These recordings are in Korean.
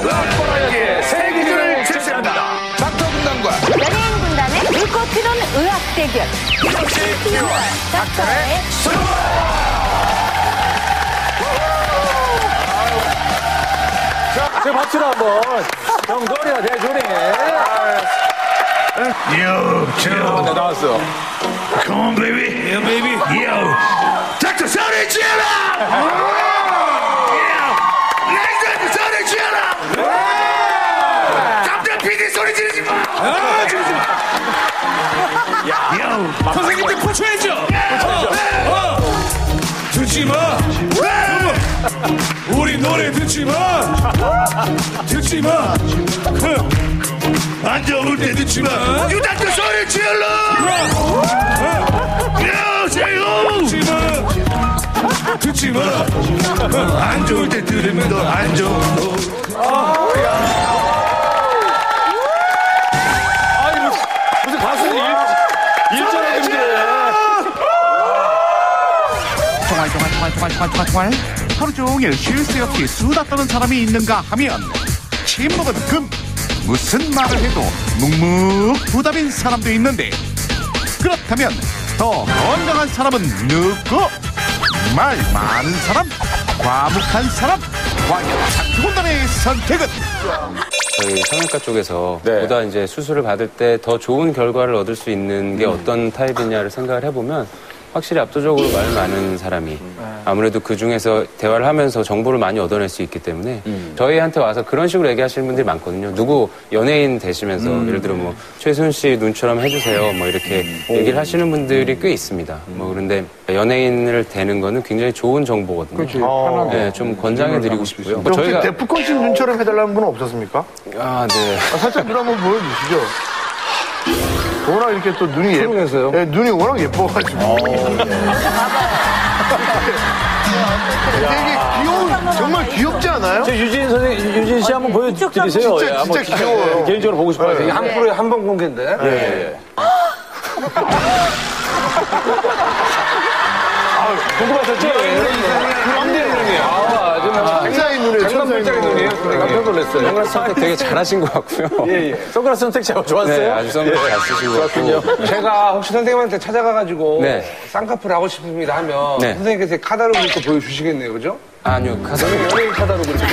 락버라이어티의 새 기준을 제시합니다. 닥터 군단과 연예인 군단의 물고 튀는 의학 대결. 이것이 피부와 닥터의 술. 제 박수로 한번 정도리와 대조리. 네, 나왔어. Come on, baby. Yeah, baby. Yo. 닥터 소리 질러! 닥터 소리 질러! 닥터 PD 소리 지르지 마! 야, 선생님들 포초해줘! 듣지 마! 우리 노래 듣지 마! 듣지 마! 안 좋을 때 듣지 마! 유닥터 소리 질러! 듣지 마! 안 좋을 때 들으면 더 안 좋아. 아니, 무슨 가수는 일전에 힘들어. 정말 하루 종일 쉴 새 없이 수다 떠는 사람이 있는가 하면 침묵은 금. 무슨 말을 해도 묵묵부답인 사람도 있는데 그렇다면 더 건강한 사람은 누구? 말 많은 사람? 과묵한 사람? 과연 닥터군단의 선택은? 저희 성형외과 쪽에서 보다 이제 수술을 받을 때 더 좋은 결과를 얻을 수 있는 게 어떤 타입이냐를 생각을 해보면 확실히 압도적으로 말 많은 사람이 아무래도 그 중에서 대화를 하면서 정보를 많이 얻어낼 수 있기 때문에 저희한테 와서 그런 식으로 얘기하시는 분들이 많거든요. 누구 연예인 되시면서 예를 들어 뭐 최순 씨 눈처럼 해주세요 뭐 이렇게 얘기를 하시는 분들이 꽤 있습니다. 뭐 그런데 연예인을 되는 거는 굉장히 좋은 정보거든요. 그렇지. 편하게. 네, 좀 권장해드리고 싶고요. 혹시 저희가 데프콘 씨 눈처럼 해달라는 분은 없었습니까? 아, 네. 살짝 눈 한번 보여주시죠. 워낙 이렇게 또 눈이 예뻐요. 네, 눈이 워낙 예뻐가지고. 되게 귀여운, 정말 귀엽지 않아요? 저 유진 씨 한번 보여드리세요. 진짜 귀여워요. 개인적으로 보고 싶어요. 네. 한 프로에 한 번 공개인데. 네. 궁금하셨죠? 천사의 눈에 천사의 눈이에요. 깜짝 놀랐어요. 선글라스 선택 되게 잘하신 것 같고요. 선글라스 선택 제가 좋았어요? 네, 아주 선글라스 잘 쓰시고. 좋았군요. 제가 혹시 선생님한테 찾아가가지고 네. 쌍꺼풀 하고 싶습니다 하면 네. 선생님께서 카다로그 입고 보여주시겠네요, 그죠? 아니요, 연예인 카다로그 이렇게.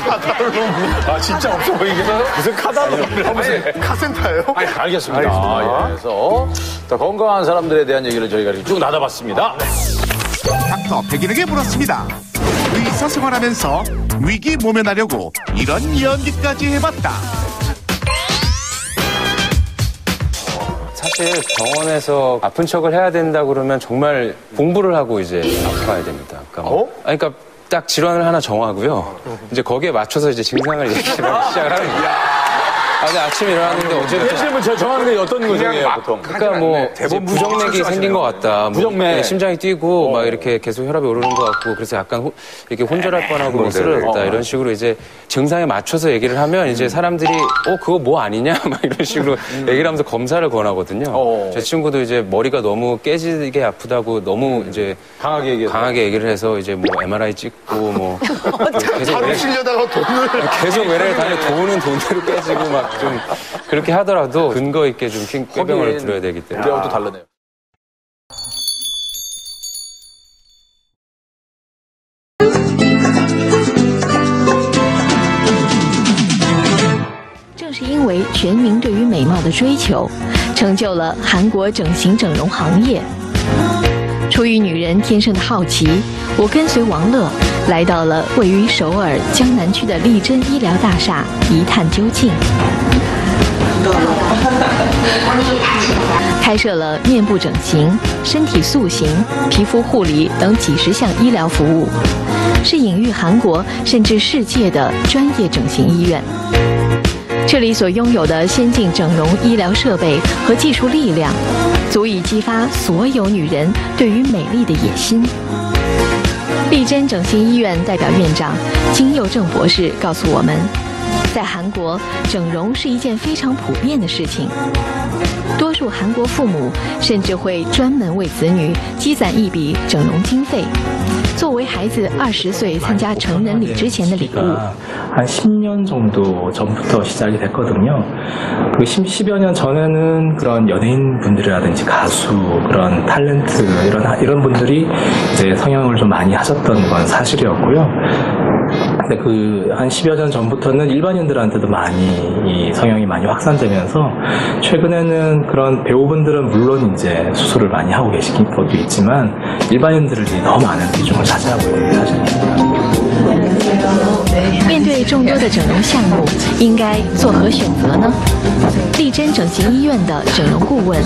아, 진짜 없어 보이겠어요? 무슨 카다로그? 카센터예요? 알겠습니다. 그래서 더 건강한 사람들에 대한 얘기를 저희가 이렇게 쭉 나눠봤습니다. 닥터 백인에게 물었습니다. 의사 생활하면서 위기 모면하려고 이런 연기까지 해봤다. 사실 병원에서 아픈 척을 해야 된다 그러면 정말 공부를 하고 이제 아파야 됩니다. 그러니까 딱 질환을 하나 정하고요. 이제 거기에 맞춰서 이제 증상을 시작을 하는 거예요. 근데 아침에 일어났는데 어제부터 예시를 저 정하는 게 어떤 거예요, 보통? 그러니까 뭐 대부분 부정맥이 생긴 것 같다. 부정맥. 뭐 심장이 뛰고 막 이렇게 계속 혈압이 오르는 것 같고 그래서 약간 이렇게 혼절할 뻔하고 뭐 쓰러졌다 이런 식으로 이제 증상에 맞춰서 얘기를 하면 이제 사람들이 그거 뭐 아니냐 막 이런 식으로 얘기를 하면서 검사를 권하거든요. 제 친구도 이제 머리가 너무 깨지게 아프다고 너무 이제 강하게 얘기를 해서 이제 뭐 MRI 찍고 뭐 하루 쉬려다가 돈을. 계속 외래를 다니 돈으로 깨지고 막 좀 그렇게 하더라도 근거 있게 좀 꾀병을 들어야 되기 때문에. 우리하고 또 다르네요. 正是因为全民对于美貌的追求，成就了韩国整形整容行业。出于女人天生的好奇，我跟随王乐来到了位于首尔江南区的丽珍医疗大厦，一探究竟。开设了面部整形、身体塑形、皮肤护理等几十项医疗服务，是隐喻韩国甚至世界的专业整形医院。这里所拥有的先进整容医疗设备和技术力量，足以激发所有女人对于美丽的野心。丽珍整形医院代表院长金佑正博士告诉我们，在韩国，整容是一件非常普遍的事情。多数韩国父母甚至会专门为子女积攒一笔整容经费，作为孩子20岁参加成人礼之前的礼物。한 10년 정도 전부터 시작이 됐거든요. 그 10여 년 전에는 그런 연예인분들이라든지 가수, 그런 탤런트 이런 분들이 이제 성형을 좀 많이 하셨던 건 사실이었고요. 근데 그 한 10여 년 전부터는 일반인들한테도 많이 이 성형이 많이 확산되면서 최근에는 그런 배우분들은 물론 이제 수술을 많이 하고 계신 것도 있지만 일반인들이 더 많은 비중을 차지하고 있는 게 사실입니다. 面对众多的整容项目，应该作何选择呢？丽珍整形医院的整容顾问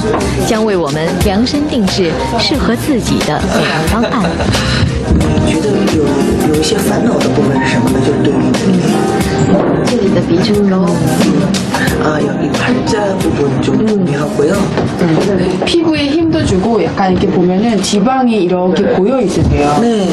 将为我们量身定制适合自己的美容方案。觉得有一些烦恼的部分是什么呢？就是对于这里的鼻唇膏여기 팔자 부분 좀 고민하고요. 피부에 힘도 주고 약간 이렇게 보면은 지방이 이렇게 고여 있으세요. 네.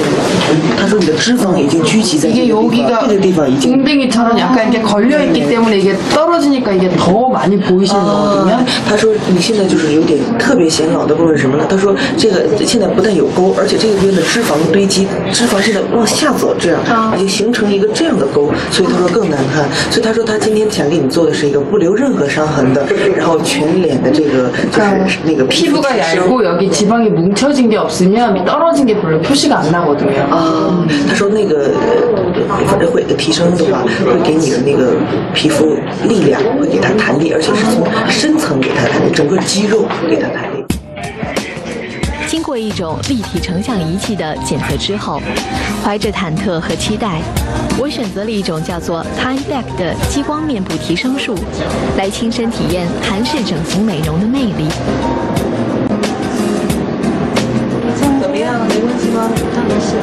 他说你的脂肪已经聚集在 이게 여기가 웅댕이처럼 약간 이렇게 걸려 있기 때문에 이게 떨어지니까 이게 더 많이 보이시는 거거든요. 他说你现在就是有点特别显老的部分是什么呢？他说这个现在不但有沟，而且这个边的脂肪堆积，脂肪现在往下走，这样已经形成一个这样的沟，所以他说更难看。所以他说他今天想给你做的是一个不留任何伤痕的，然后全脸的这个就是那个 피부가 얇고 여기 지방이 뭉쳐진 게 없으면 떨어진 게 별로 표시가 안 나거든요. 他说那个会提升的话，会给你的那个皮肤力量，会给它弹力，而且是从深层给它弹力，整个肌肉给它弹力。经过一种立体成像仪器的检测之后，怀着忐忑和期待，我选择了一种叫做 Time Back 的激光面部提升术，来亲身体验韩式整形美容的魅力。怎么样？没关系吗？当然是。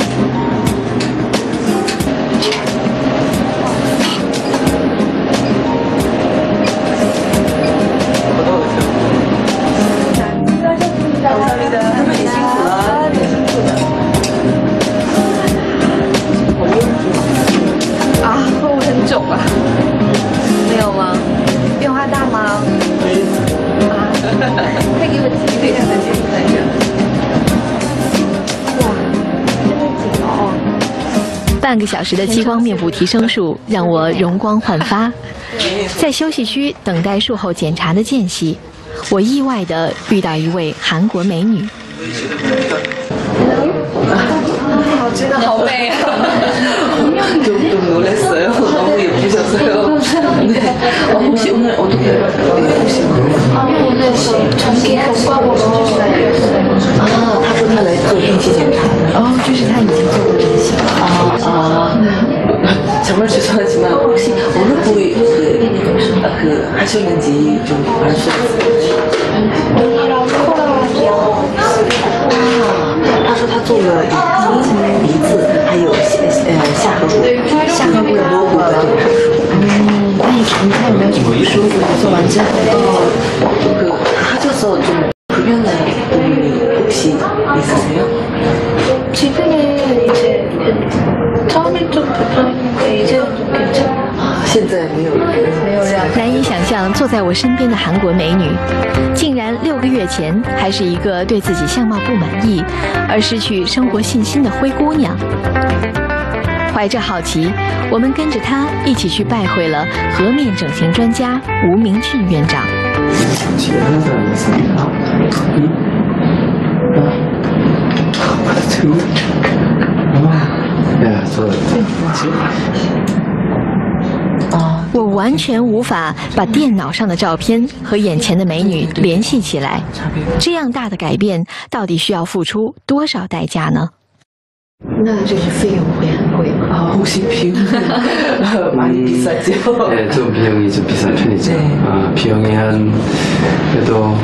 半个小时的激光面部提升术让我容光焕发。在休息区等待术后检查的间隙，我意外地遇到一位韩国美女。真的好美啊！ 좀 놀랐어요. 너무 예쁘셨어요. 네. 혹시 오늘 어떻게 오늘 전기 효과고他说他来做定期检查的。就是他已经做过这些。 정말 죄송하지만 혹시 어느 부위 하셨는지 좀 알 수 있어요? 他说他做了眼睛、鼻子，还有下颌骨颅骨的这个手术。那你有没有什么不舒服？做完之后하셔서 좀 불편한 부분이 혹시 있으세요? 지금은 이제 처음엔 좀 불편했는데 이제는 좀 괜찮아요. 现在没有难以想象，坐在我身边的韩国美女，竟然6个月前还是一个对自己相貌不满意而失去生活信心的灰姑娘。怀着好奇，我们跟着她一起去拜会了颌面整形专家吴明俊院长。 我完全无法把电脑上的照片和眼前的美女联系起来，这样大的改变到底需要付出多少代价呢？ 那就是费用会很贵吗？ 혹시 비용이 많이 비싸죠? 네, 좀 비용이 좀 비싼 편이죠. 네. 비용이 한 그래도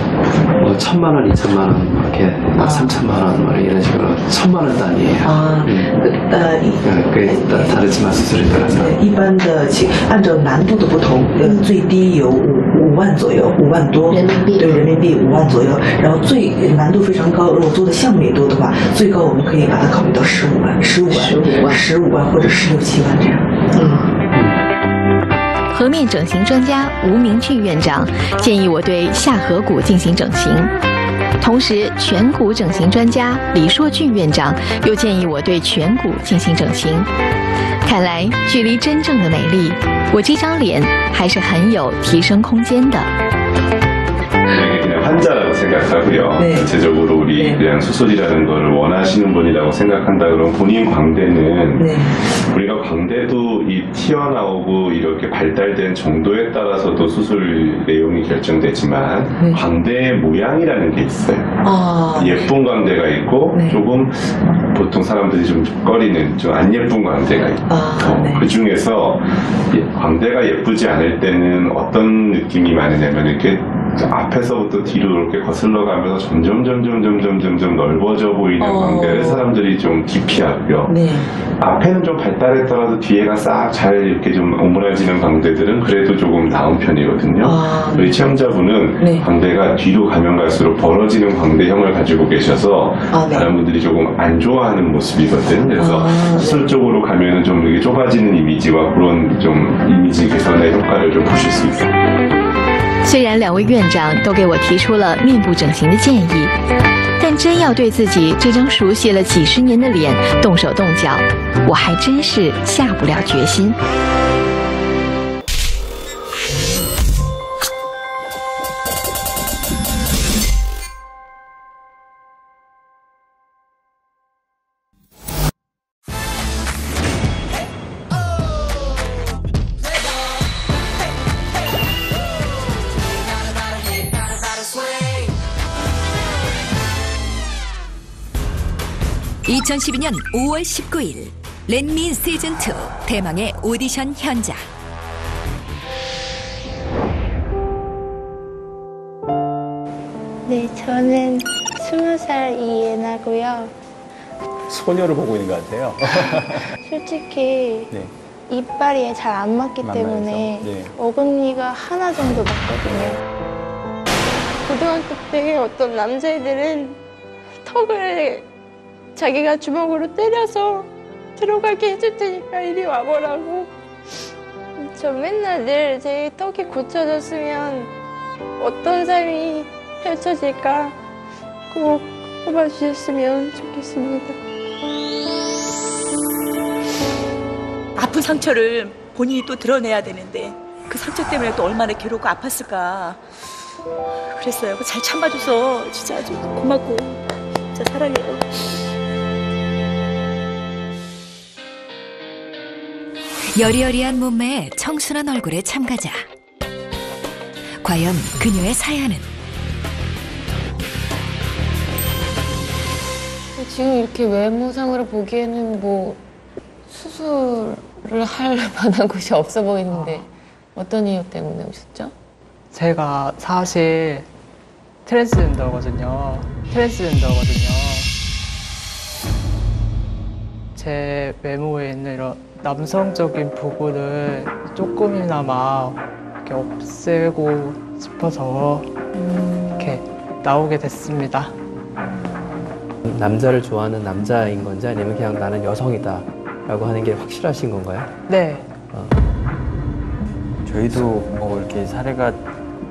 뭐 1,000만 원, 2,000만 원 이렇게 3,000만 원 뭐 이런 식으로 1,000만 원 단위예요. 그게 다르지만 수술에 따라서 一般的按照难度的不同，最低有5万左右，5万多人民币，对人民币5万左右。然后最难度非常高，如果做的项目也多的话，最高我们可以把它考虑到15万或者16、17万这样。颌面整形专家吴明俊院长建议我对下颌骨进行整形，同时颧骨整形专家李硕俊院长又建议我对颧骨进行整形。看来距离真正的美丽，我这张脸还是很有提升空间的。 그냥 환자라고 생각하고요. 네. 전체적으로 우리 네. 그냥 수술이라는 걸 원하시는 분이라고 생각한다 그러면 본인 광대는 네. 우리가 광대도 이 튀어나오고 이렇게 발달된 정도에 따라서도 수술 내용이 결정되지만 네. 광대의 모양이라는 게 있어요. 아, 예쁜 광대가 있고 네. 조금 보통 사람들이 좀 꺼리는 좀 안 예쁜 광대가 있고 네. 그 중에서 광대가 예쁘지 않을 때는 어떤 느낌이 많으냐면 이렇게 앞에서부터 뒤로 이렇게 거슬러 가면서 점점 넓어져 보이는 광대를 사람들이 좀 기피하고요. 네. 앞에는 좀 발달했더라도 뒤에가 싹 잘 이렇게 좀 오므라지는 광대들은 그래도 조금 나은 편이거든요. 우리 체험자분은 네. 광대가 뒤로 가면 갈수록 벌어지는 광대형을 가지고 계셔서 네. 다른 분들이 조금 안 좋아하는 모습이거든. 그래서 수술 쪽으로 가면은 좀 이게 좁아지는 이미지와 그런 좀 이미지 개선의 효과를 좀 보실 수 있어요. 虽然两位院长都给我提出了面部整形的建议，但真要对自己这张熟悉了几十年的脸动手动脚，我还真是下不了决心。 2012년 5월 19일 렛민 시즌2 대망의 오디션 현장. 네, 저는 20살 이예나고요. 소녀를 보고 있는 것 같아요. 솔직히 네. 이빨이 잘 안 맞기 만나서, 때문에 네. 어금니가 하나 정도 맞거든요. 고등학교 때 어떤 남자애들은 턱을 자기가 주먹으로 때려서 들어가게 해줄 테니까 이리 와보라고. 저 맨날 늘 제 턱이 고쳐졌으면 어떤 삶이 펼쳐질까 꼭 뽑아주셨으면 좋겠습니다. 아픈 상처를 본인이 또 드러내야 되는데 그 상처 때문에 또 얼마나 괴롭고 아팠을까. 그랬어요. 잘 참아줘서 진짜 아주 고맙고 진짜 사랑해요. 여리여리한 몸매에 청순한 얼굴의 참가자. 과연 그녀의 사연은? 지금 이렇게 외모상으로 보기에는 뭐 수술을 할 만한 곳이 없어 보이는데 어떤 이유 때문에 오셨죠? 제가 사실 트랜스젠더거든요. 제 외모에 있는 이런 남성적인 부분을 조금이나마 이렇게 없애고 싶어서 이렇게 나오게 됐습니다. 남자를 좋아하는 남자인 건지 아니면 그냥 나는 여성이다 라고 하는 게 확실하신 건가요? 네. 저희도 뭐 이렇게 사례가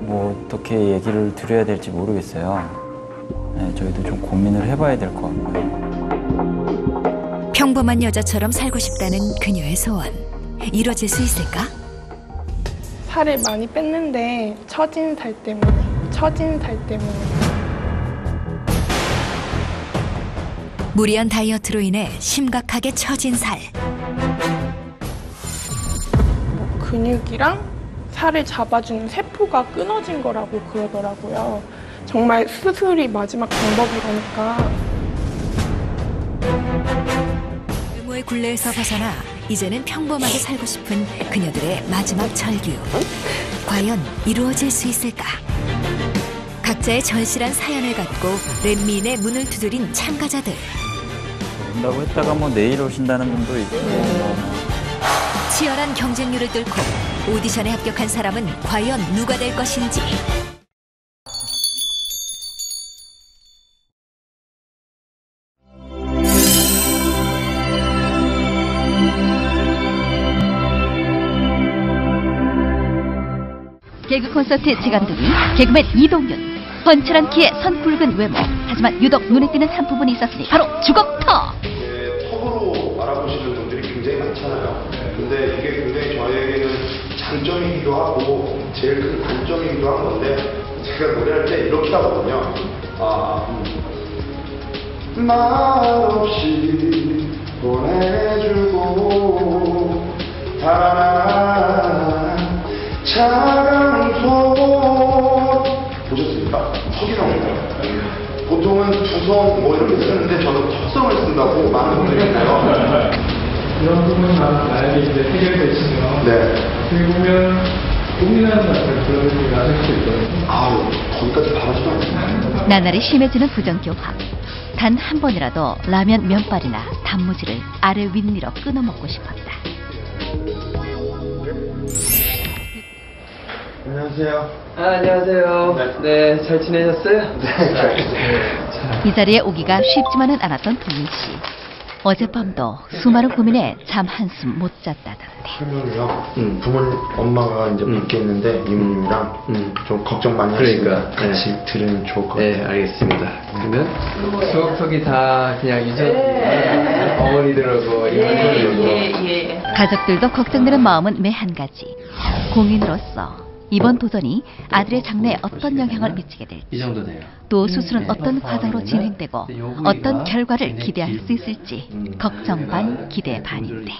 뭐 어떻게 얘기를 드려야 될지 모르겠어요. 네, 저희도 좀 고민을 해봐야 될 것 같고요. 평범한 여자처럼 살고 싶다는 그녀의 소원. 이뤄질 수 있을까? 살을 많이 뺐는데 처진 살 때문에. 무리한 다이어트로 인해 심각하게 처진 살. 근육이랑 살을 잡아주는 세포가 끊어진 거라고 그러더라고요. 정말 수술이 마지막 방법이라니까. 외모의 굴레에서 벗어나 이제는 평범하게 살고 싶은 그녀들의 마지막 절규. 과연 이루어질 수 있을까? 각자의 절실한 사연을 갖고 렛민의 문을 두드린 참가자들. 온다고 했다가 뭐 내일 오신다는 분도 있고. 치열한 경쟁률을 뚫고 오디션에 합격한 사람은 과연 누가 될 것인지. 개그 콘서트 재간둥이 개그맨 이동윤. 번칠한 키에 선 굵은 외모. 하지만 유독 눈에 띄는 한 부분이 있었으니 바로 주걱턱. 턱으로 알아보시는 분들이 굉장히 많잖아요. 근데 이게 굉장히 저에게는 장점이기도 하고 제일 큰 단점이기도 한 건데 제가 노래할 때 이렇게 하거든요. 말없이 보내주고 달아난 차가운 손 보셨습니까? 턱이 나옵니다. 보통은 두성 뭐 이렇게 쓰는데 저는 턱성을 쓴다고 많은 분들이 있나요? 이런 부분이 만약에 이제 해결되시면 어떻게 보면 고민하는 같은 그런 느낌이 나실 수 있거든요. 거기까지 바라지도 않습니다. 나날이 심해지는 부정교합. 단 한 번이라도 라면 면발이나 단무지를 아래 윗니로 끊어 먹고 싶었다. 안녕하세요. 안녕하세요. 네, 잘 지내셨어요? 이 자리에 오기가 쉽지만은 않았던 동민 씨. 어젯밤도 수많은 고민에 잠 한숨 못 잤다던데. 설명이요. 부모님, 엄마가 이제 밖에 있는데 이모님이랑 좀 걱정 많이 하시니까 같이 들으면 좋을 것 같아요. 네, 알겠습니다. 그러면 수업석이 다 그냥 유전 어머니들하고 이모님들하고 가족들도 걱정되는 마음은 매 한 가지. 공인으로서 이번 도전이 아들의 장래에 어떤 영향을 미치게 될지, 이 정도 돼요. 또 수술은 어떤 과정으로 진행되고 어떤 결과를 기대할 수 있을지 걱정 반 기대 반인데.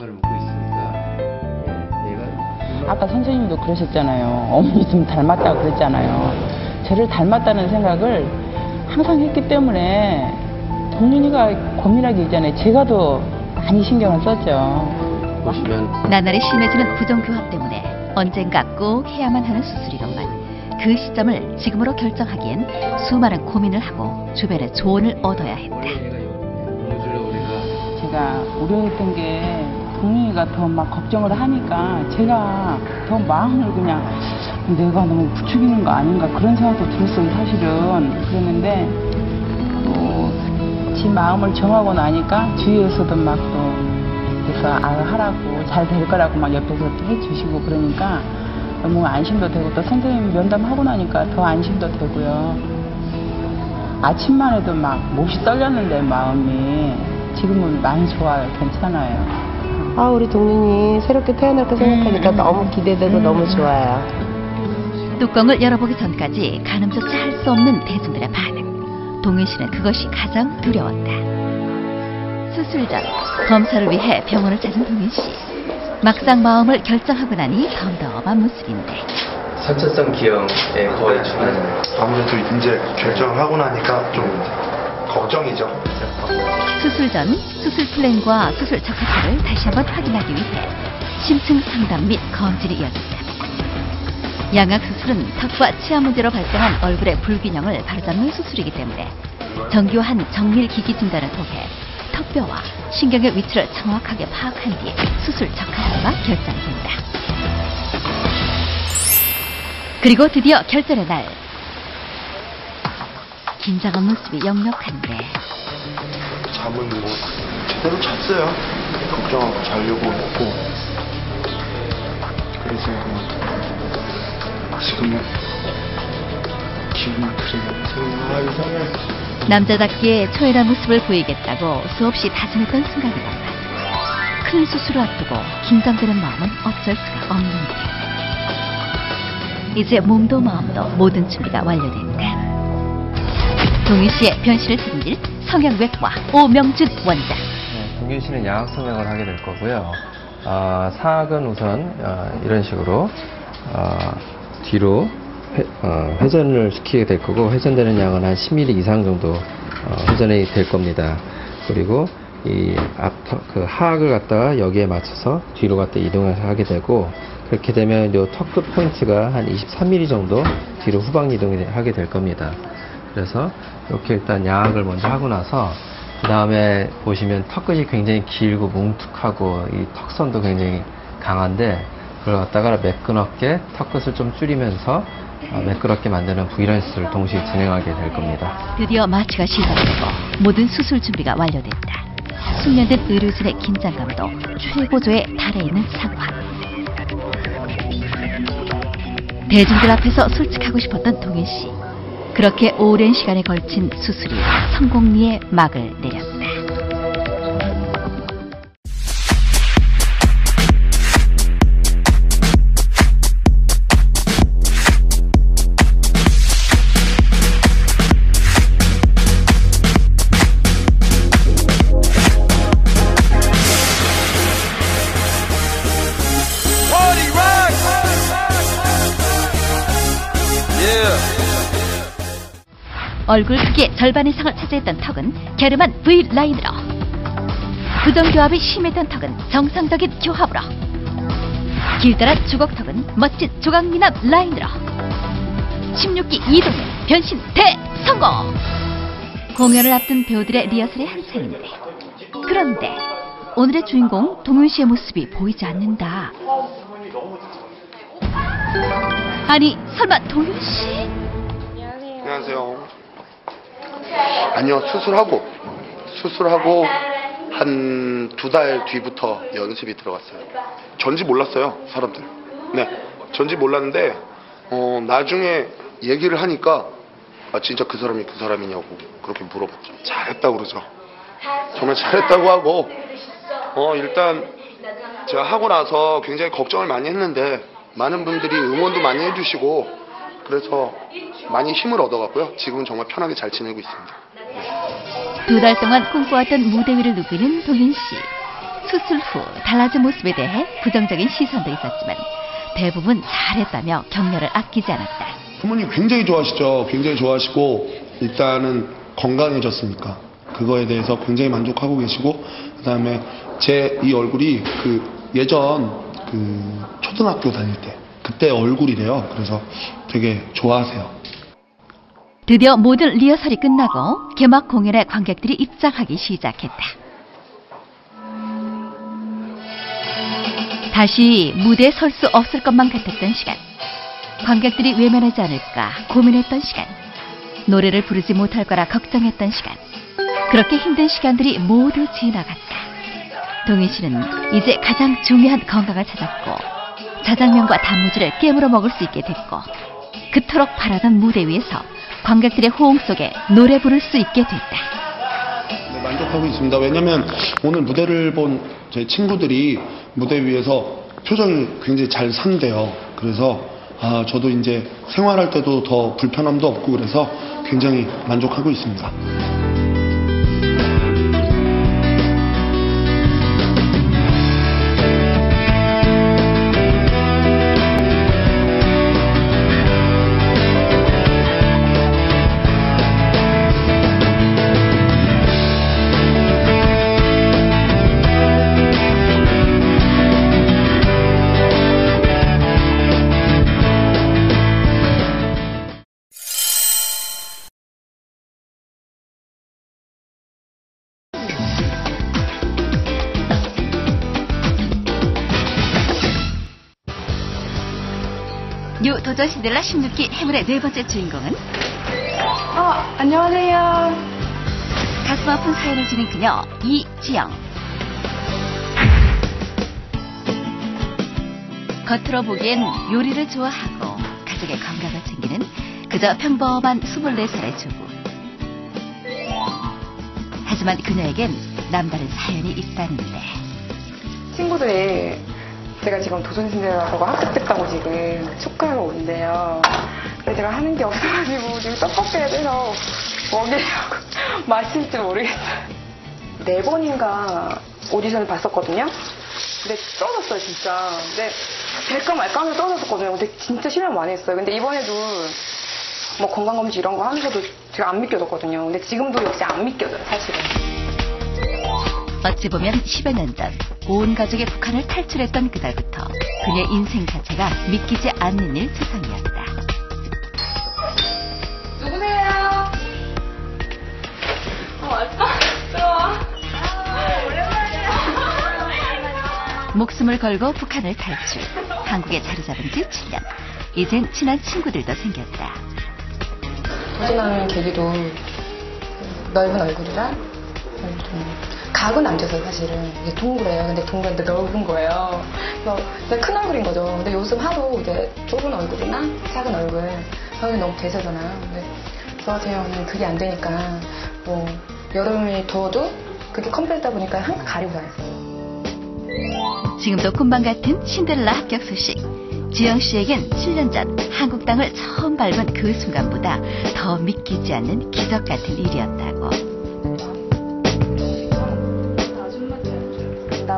아까 선생님도 그러셨잖아요. 어머니 좀 닮았다고 그랬잖아요. 저를 닮았다는 생각을 항상 했기 때문에 동윤이가 고민하기 이전에 제가 더 많이 신경을 썼죠. 보시면 나날이 심해지는 부정교합 때문에 언젠가 꼭 해야만 하는 수술이건만 그 시점을 지금으로 결정하기엔 수많은 고민을 하고 주변의 조언을 얻어야 했다. 제가 우려했던 게 동윤이가 더 막 걱정을 하니까 제가 더 마음을 그냥 내가 너무 부추기는 거 아닌가 그런 생각도 들었어요, 사실은. 그랬는데 또 제 마음을 정하고 나니까 주위에서도 막 또 그래서 하라고 잘 될 거라고 막 옆에서 해주시고 그러니까 너무 안심도 되고 또 선생님 면담하고 나니까 더 안심도 되고요. 아침만 해도 막 몹시 떨렸는데 마음이 지금은 많이 좋아요. 괜찮아요. 우리 동윤이 새롭게 태어날 거 생각하니까 너무 기대되고 너무 좋아요. 뚜껑을 열어보기 전까지 가늠조차 할 수 없는 대중들의 반응. 동윤 씨는 그것이 가장 두려웠다. 수술 전 검사를 위해 병원을 찾은 동윤 씨. 막상 마음을 결정하고 나니 덤덤한 모습인데. 선천성 기형에 거의 주는 아무래도 이제 결정을 하고 나니까 좀 걱정이죠. 수술 전 수술 플랜과 수술 적합도를 다시 한번 확인하기 위해 심층 상담 및 검진이 이어졌다. 양악 수술은 턱과 치아 문제로 발생한 얼굴의 불균형을 바로잡는 수술이기 때문에 정교한 정밀 기기 진단을 통해 턱뼈와 신경의 위치를 정확하게 파악한 뒤에 수술 적합도가 결정된다. 그리고 드디어 결전의 날. 긴장한 모습이 역력한데. 잠은 뭐 제대로 잤어요. 걱정하고 자려고 했고. 그래서 지금은 기분이 그래요. 이상해. 남자답게 초연한 모습을 보이겠다고 수없이 다짐했던 순간이었다. 큰 수술을 앞두고 긴장되는 마음은 어쩔 수가 없는데. 이제 몸도 마음도 모든 준비가 완료된다. 동윤 씨의 변신을 책임질 성형외과 오명준 원장. 동윤 씨는 양악 성형을 하게 될 거고요. 사악은 우선 이런 식으로 뒤로 회전을 시키게 될 거고, 회전되는 양은 한 10mm 이상 정도 회전이 될 겁니다. 그리고 이 그 하악을 갖다가 여기에 맞춰서 뒤로 갖다 이동해서 하게 되고, 그렇게 되면 요 턱 끝 포인트가 한 23mm 정도 뒤로 후방 이동이 하게 될 겁니다. 그래서 이렇게 일단 양악을 먼저 하고 나서 그 다음에 보시면 턱 끝이 굉장히 길고 뭉툭하고 이 턱선도 굉장히 강한데, 그걸 갖다가 매끈하게 턱 끝을 좀 줄이면서 매끄럽게 만드는 V라인 수술을 동시에 진행하게 될 겁니다. 드디어 마취가 시작되고 모든 수술 준비가 완료됐다. 숙련된 의료진의 긴장감도 최고조에 달해 있는 상황. 대중들 앞에서 솔직하고 싶었던 동현 씨. 그렇게 오랜 시간에 걸친 수술이 성공리에 막을 내렸다. 얼굴 크기의 절반 이상을 차지했던 턱은 갸름한 V라인으로, 부정교합이 심했던 턱은 정상적인 교합으로, 길다란 주걱턱은 멋진 조각미남 라인으로 16기 이동현 변신 대성공! 공연을 앞둔 배우들의 리허설이 한창인데, 그런데 오늘의 주인공 동윤 씨의 모습이 보이지 않는다. 아니 설마 동윤 씨? 안녕하세요. 아니요, 수술하고 한 2달 뒤부터 연습이 들어갔어요. 전지 몰랐어요, 사람들. 네, 전지 몰랐는데 나중에 얘기를 하니까 진짜 그 사람이 그 사람이냐고 그렇게 물어봤죠. 잘했다고 그러죠. 정말 잘했다고 하고 일단 제가 하고 나서 굉장히 걱정을 많이 했는데 많은 분들이 응원도 많이 해주시고 그래서 많이 힘을 얻어갔고요. 지금은 정말 편하게 잘 지내고 있습니다. 2달 동안 꿈꿔왔던 무대 위를 누비는 동윤 씨. 수술 후 달라진 모습에 대해 부정적인 시선도 있었지만 대부분 잘했다며 격려를 아끼지 않았다. 부모님 굉장히 좋아하시죠. 굉장히 좋아하시고 일단은 건강해졌으니까 그거에 대해서 굉장히 만족하고 계시고, 그다음에 제 이 얼굴이 예전 초등학교 다닐 때 그때 얼굴이래요. 그래서 되게 좋아하세요. 드디어 모든 리허설이 끝나고 개막 공연에 관객들이 입장하기 시작했다. 다시 무대에 설 수 없을 것만 같았던 시간. 관객들이 외면하지 않을까 고민했던 시간. 노래를 부르지 못할 거라 걱정했던 시간. 그렇게 힘든 시간들이 모두 지나갔다. 동윤 씨는 이제 가장 중요한 건강을 찾았고 자장면과 단무지를 깨물어 먹을 수 있게 됐고 그토록 바라던 무대 위에서 관객들의 호응 속에 노래 부를 수 있게 됐다. 네, 만족하고 있습니다. 왜냐면 오늘 무대를 본 제 친구들이 무대 위에서 표정이 굉장히 잘 산대요. 그래서 저도 이제 생활할 때도 더 불편함도 없고 그래서 굉장히 만족하고 있습니다. 뉴 도전 신데렐라 16기 해물의 4번째 주인공은 안녕하세요. 가슴 아픈 사연을 지닌 그녀 이지영. 겉으로 보기엔 요리를 좋아하고 가족의 건강을 챙기는 그저 평범한 24살의 주부. 하지만 그녀에겐 남다른 사연이 있다는데. 친구들이 제가 지금 도전신데렐라라고 합격했다고 지금 축하하러 온대요. 근데 제가 하는 게 없어가지고 지금 떡볶이에 대해서 먹이려고 맛있을지 모르겠어요. 4번인가 오디션을 봤었거든요. 근데 떨어졌어요 진짜. 근데 될까 말까 하면서 떨어졌거든요. 근데 진짜 실망 많이 했어요. 근데 이번에도 뭐 건강검진 이런 거 하면서도 제가 안 믿겨졌거든요. 근데 지금도 역시 안 믿겨져요 사실은. 어찌 보면 10여 년 전 온 가족이 북한을 탈출했던 그날부터 그녀의 인생 자체가 믿기지 않는 일 투성이었다. 누구세요? 왔다. 들어와. 오랜만이야. 목숨을 걸고 북한을 탈출. 한국에 자리 잡은 지 7년. 이젠 친한 친구들도 생겼다. 도전하는 계기도 넓은 얼굴이랑 좀 각은 안 쪄서 사실은 이게 둥그래요. 근데 둥그런데 넓은 거예요. 그래서 이제 큰 얼굴인 거죠. 근데 요즘 하도 이제 좁은 얼굴이나 작은 얼굴 형이 너무 대세잖아요. 근데 저 같은 경우는 그게 안 되니까 뭐 여름이 더워도 그게 컴플렉스다 보니까 항상 가리고 다녔어요. 지금도 꿈만 같은 신데렐라 합격 소식. 지영 씨에겐 7년 전 한국 땅을 처음 밟은 그 순간보다 더 믿기지 않는 기적 같은 일이었다고.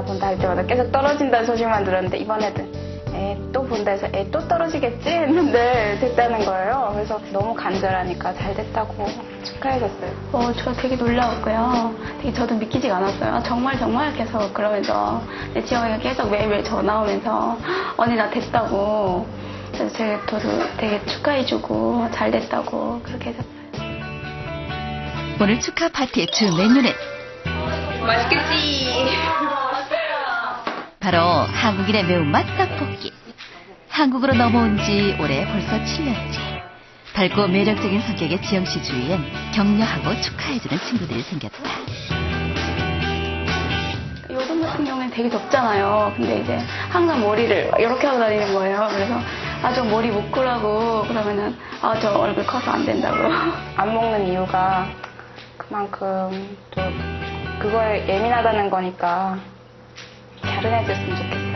본다 할 때마다 계속 떨어진다는 소식만 들었는데 이번에는 또 본다 해서 또 떨어지겠지 했는데 됐다는 거예요. 그래서 너무 간절하니까 잘 됐다고 축하해줬어요. 저 되게 놀라웠고요. 되게 저도 믿기지가 않았어요. 정말 계속 그러면서 지영이가 계속 매일매일 전화 오면서 언니 나 됐다고. 그래서 저도 되게 축하해주고 잘 됐다고 그렇게 해줬어요. 오늘 축하 파티의 주 메뉴는 맛있겠지. 바로 한국인의 매운맛 떡볶이. 한국으로 넘어온 지 올해 벌써 7년째. 밝고 매력적인 성격의 지영 씨 주위엔 격려하고 축하해주는 친구들이 생겼다. 요즘 같은 경우에는 되게 덥잖아요. 근데 이제 항상 머리를 이렇게 하고 다니는 거예요. 그래서 저 머리 묶으라고 그러면은 저 얼굴 커서 안 된다고. 안 먹는 이유가 그만큼 또 그거에 예민하다는 거니까 결혼해줬으면 좋겠어요.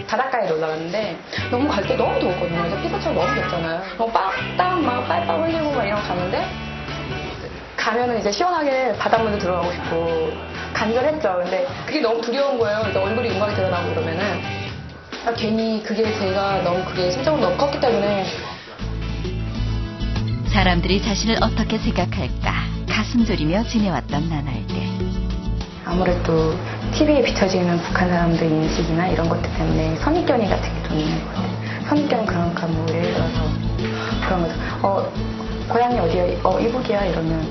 바닷가에 놀러 갔는데 너무 갈 때 너무 더웠거든요. 그래서 피부처럼 너무 덥잖아요. 땀 막 빨빨 흘리고 막 이러고 갔는데 가면은 이제 시원하게 바닷물도 들어가고 싶고 간절했죠. 근데 그게 너무 두려운 거예요. 그래서 얼굴이 윤곽이 드러나고 그러면은 괜히 그게 제가 너무 그게 심적으로 너무 컸기 때문에. 사람들이 자신을 어떻게 생각할까 가슴 졸이며 지내왔던 나날들. 아무래도 TV에 비춰지는 북한 사람들 인식이나 이런 것들 때문에 선입견이 같은 게 좀 있는 것 같아요. 선입견은 그러니까 뭐 예를 들어서 그런 거죠. 고향이 어디야? 이북이야? 이러면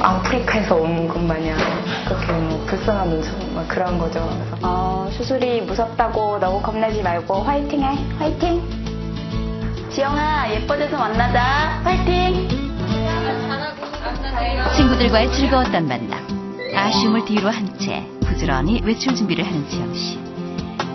아프리카에서 온 것 마냥 그렇게 뭐 불쌍한 눈치 막 그런 거죠. 그래서 수술이 무섭다고 너무 겁내지 말고 화이팅해. 화이팅! 지영아 예뻐져서 만나자. 화이팅! 친구들과의 즐거웠던 만남. 아쉬움을 뒤로 한 채 부지런히 외출 준비를 하는 지영 씨.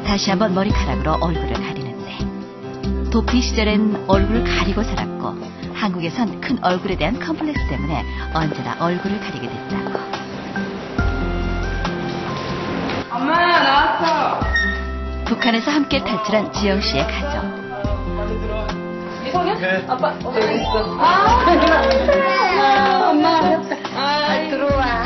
다시 한번 머리카락으로 얼굴을 가리는데 도피 시절엔 얼굴을 가리고 살았고 한국에선 큰 얼굴에 대한 컴플렉스 때문에 언제나 얼굴을 가리게 됐다고. 엄마 나왔어. 북한에서 함께 탈출한 지영 씨의 가족. 이성현? 네. 아빠 여기 있어. 엄마 들어와.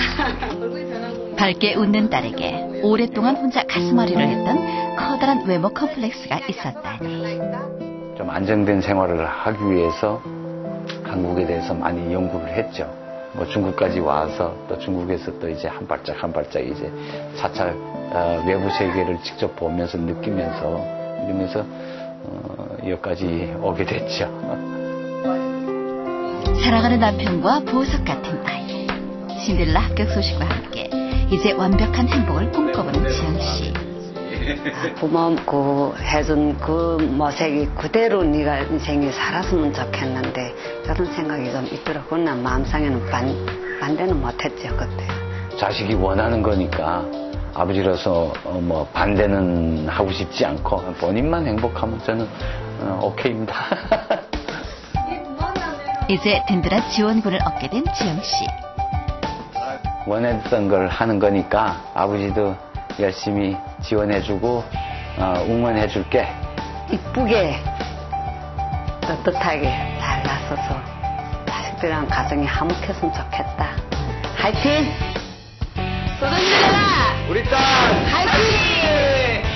밝게 웃는 딸에게 오랫동안 혼자 가슴앓이를 했던 커다란 외모 컴플렉스가 있었다니. 좀 안정된 생활을 하기 위해서 한국에 대해서 많이 연구를 했죠. 뭐 중국까지 와서 또 중국에서 또 이제 한 발짝 이제 차차 외부 세계를 직접 보면서 느끼면서 이러면서 여기까지 오게 됐죠. 사랑하는 남편과 보석 같은 아이. 신데렐라 합격 소식과 함께 이제 완벽한 행복을 꿈꿔보는 지영 씨. 부모 해준 그 모색이 그대로 네가 인생에 살았으면 좋겠는데 그런 생각이 좀 있더라고. 난 마음상에는 반대는 못했죠 그때. 자식이 원하는 거니까 아버지로서 뭐 반대는 하고 싶지 않고 본인만 행복하면 저는 오케이입니다. 이제 든든한 지원군을 얻게 된 지영 씨. 원했던 걸 하는 거니까 아버지도 열심히 지원해주고 응원해줄게. 이쁘게 떳떳하게 잘 나서서 자식들이랑 가정이 화목했으면 좋겠다. 화이팅! 도전해라! 우리 딸! 화이팅!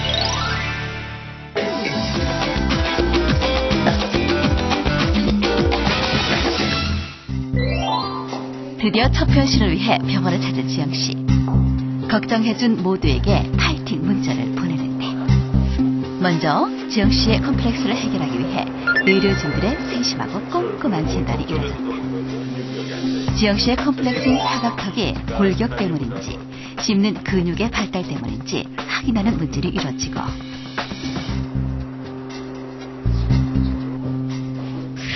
드디어 첫 변신을 위해 병원을 찾은 지영 씨. 걱정해준 모두에게 파이팅 문자를 보내는데 먼저 지영 씨의 컴플렉스를 해결하기 위해 의료진들의 세심하고 꼼꼼한 진단이 이루어졌다. 지영 씨의 컴플렉스인 사각턱이 골격 때문인지 씹는 근육의 발달 때문인지 확인하는 문질이 이루어지고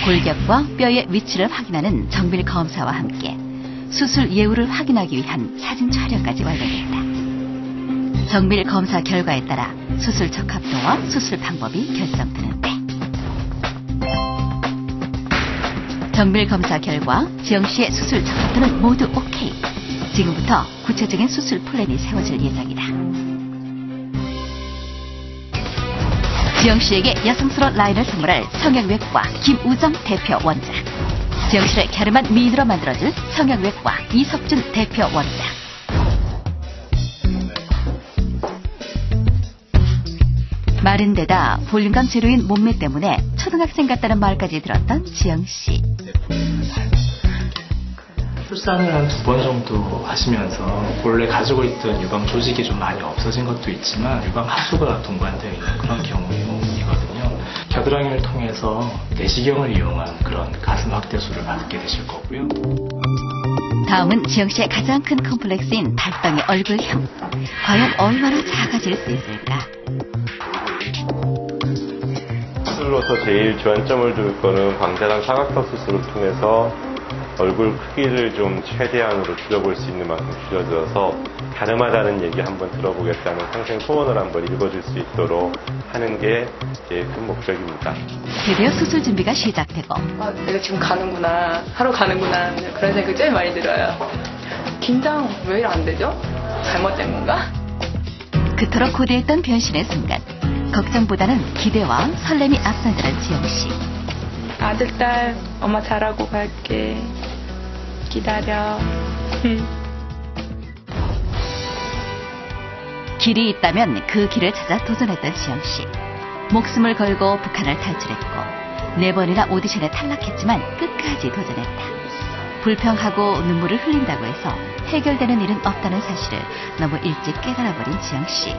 골격과 뼈의 위치를 확인하는 정밀 검사와 함께 수술 예후를 확인하기 위한 사진 촬영까지 완료됐다. 정밀 검사 결과에 따라 수술 적합도와 수술 방법이 결정되는데 정밀 검사 결과 지영 씨의 수술 적합도는 모두 오케이. 지금부터 구체적인 수술 플랜이 세워질 예정이다. 지영 씨에게 여성스러운 라인을 선물할 성형외과 김우정 대표 원장. 지영 씨를 갸름한 미인으로 만들어줄 성형외과 이석준 대표 원장. 마른 데다 볼륨감 제로인 몸매 때문에 초등학생 같다는 말까지 들었던 지영 씨. 출산을 한 2번 정도 하시면서 본래 가지고 있던 유방 조직이 좀 많이 없어진 것도 있지만 유방 하수가 동반되어 있는 그런 경우이거든요. 겨드랑이를 통해서 내시경을 이용한 그런 가슴 확대술을 받게 되실 거고요. 다음은 지영 씨의 가장 큰 컴플렉스인 달덩이 얼굴형. 과연 얼마나 작아질 수 있을까? 수술로서 제일 주안점을 둘 거는 광대랑 사각턱 수술을 통해서 얼굴 크기를 좀 최대한으로 줄여볼 수 있는 만큼 줄여줘서 가름하다는 얘기 한번 들어보겠다는 상생 소원을 한번 읽어줄 수 있도록 하는 게 제일 큰 목적입니다. 드디어 수술 준비가 시작되고 내가 지금 가는구나, 하러 가는구나 그런 생각이 제일 많이 들어요. 긴장 왜 이래 안 되죠? 잘못된 건가? 그토록 고대했던 변신의 순간 걱정보다는 기대와 설렘이 앞선다는 지영 씨. 아들, 딸, 엄마 잘하고 갈게. 기다려. 길이 있다면 그 길을 찾아 도전했던 지영 씨. 목숨을 걸고 북한을 탈출했고 4번이나 오디션에 탈락했지만 끝까지 도전했다. 불평하고 눈물을 흘린다고 해서 해결되는 일은 없다는 사실을 너무 일찍 깨달아버린 지영 씨.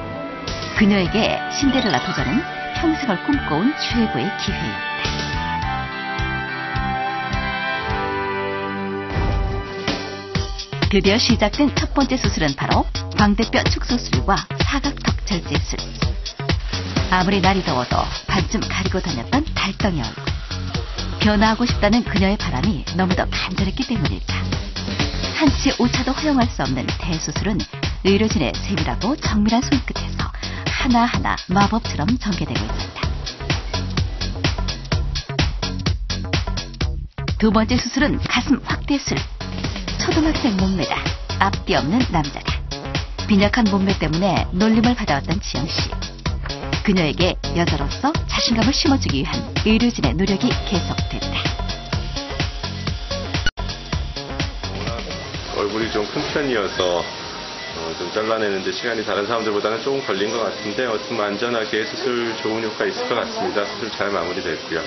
그녀에게 신데렐라 도전은 평생을 꿈꿔온 최고의 기회였다. 드디어 시작된 첫 번째 수술은 바로 광대뼈 축소술과 사각턱 절제술. 아무리 날이 더워도 반쯤 가리고 다녔던 달덩이 얼굴. 변화하고 싶다는 그녀의 바람이 너무도 간절했기 때문일까. 한치의 오차도 허용할 수 없는 대수술은 의료진의 세밀하고 정밀한 손끝에서 하나하나 마법처럼 전개되고 있었다. 두 번째 수술은 가슴 확대술. 초등학생 몸매다. 앞뒤 없는 남자다. 빈약한 몸매 때문에 놀림을 받아왔던 지영 씨. 그녀에게 여자로서 자신감을 심어주기 위한 의료진의 노력이 계속됐다. 얼굴이 좀 큰 편이어서 좀 잘라내는데 시간이 다른 사람들보다는 조금 걸린 것 같은데 어쨌든 안전하게 수술 좋은 효과 있을 것 같습니다. 수술 잘 마무리됐고요.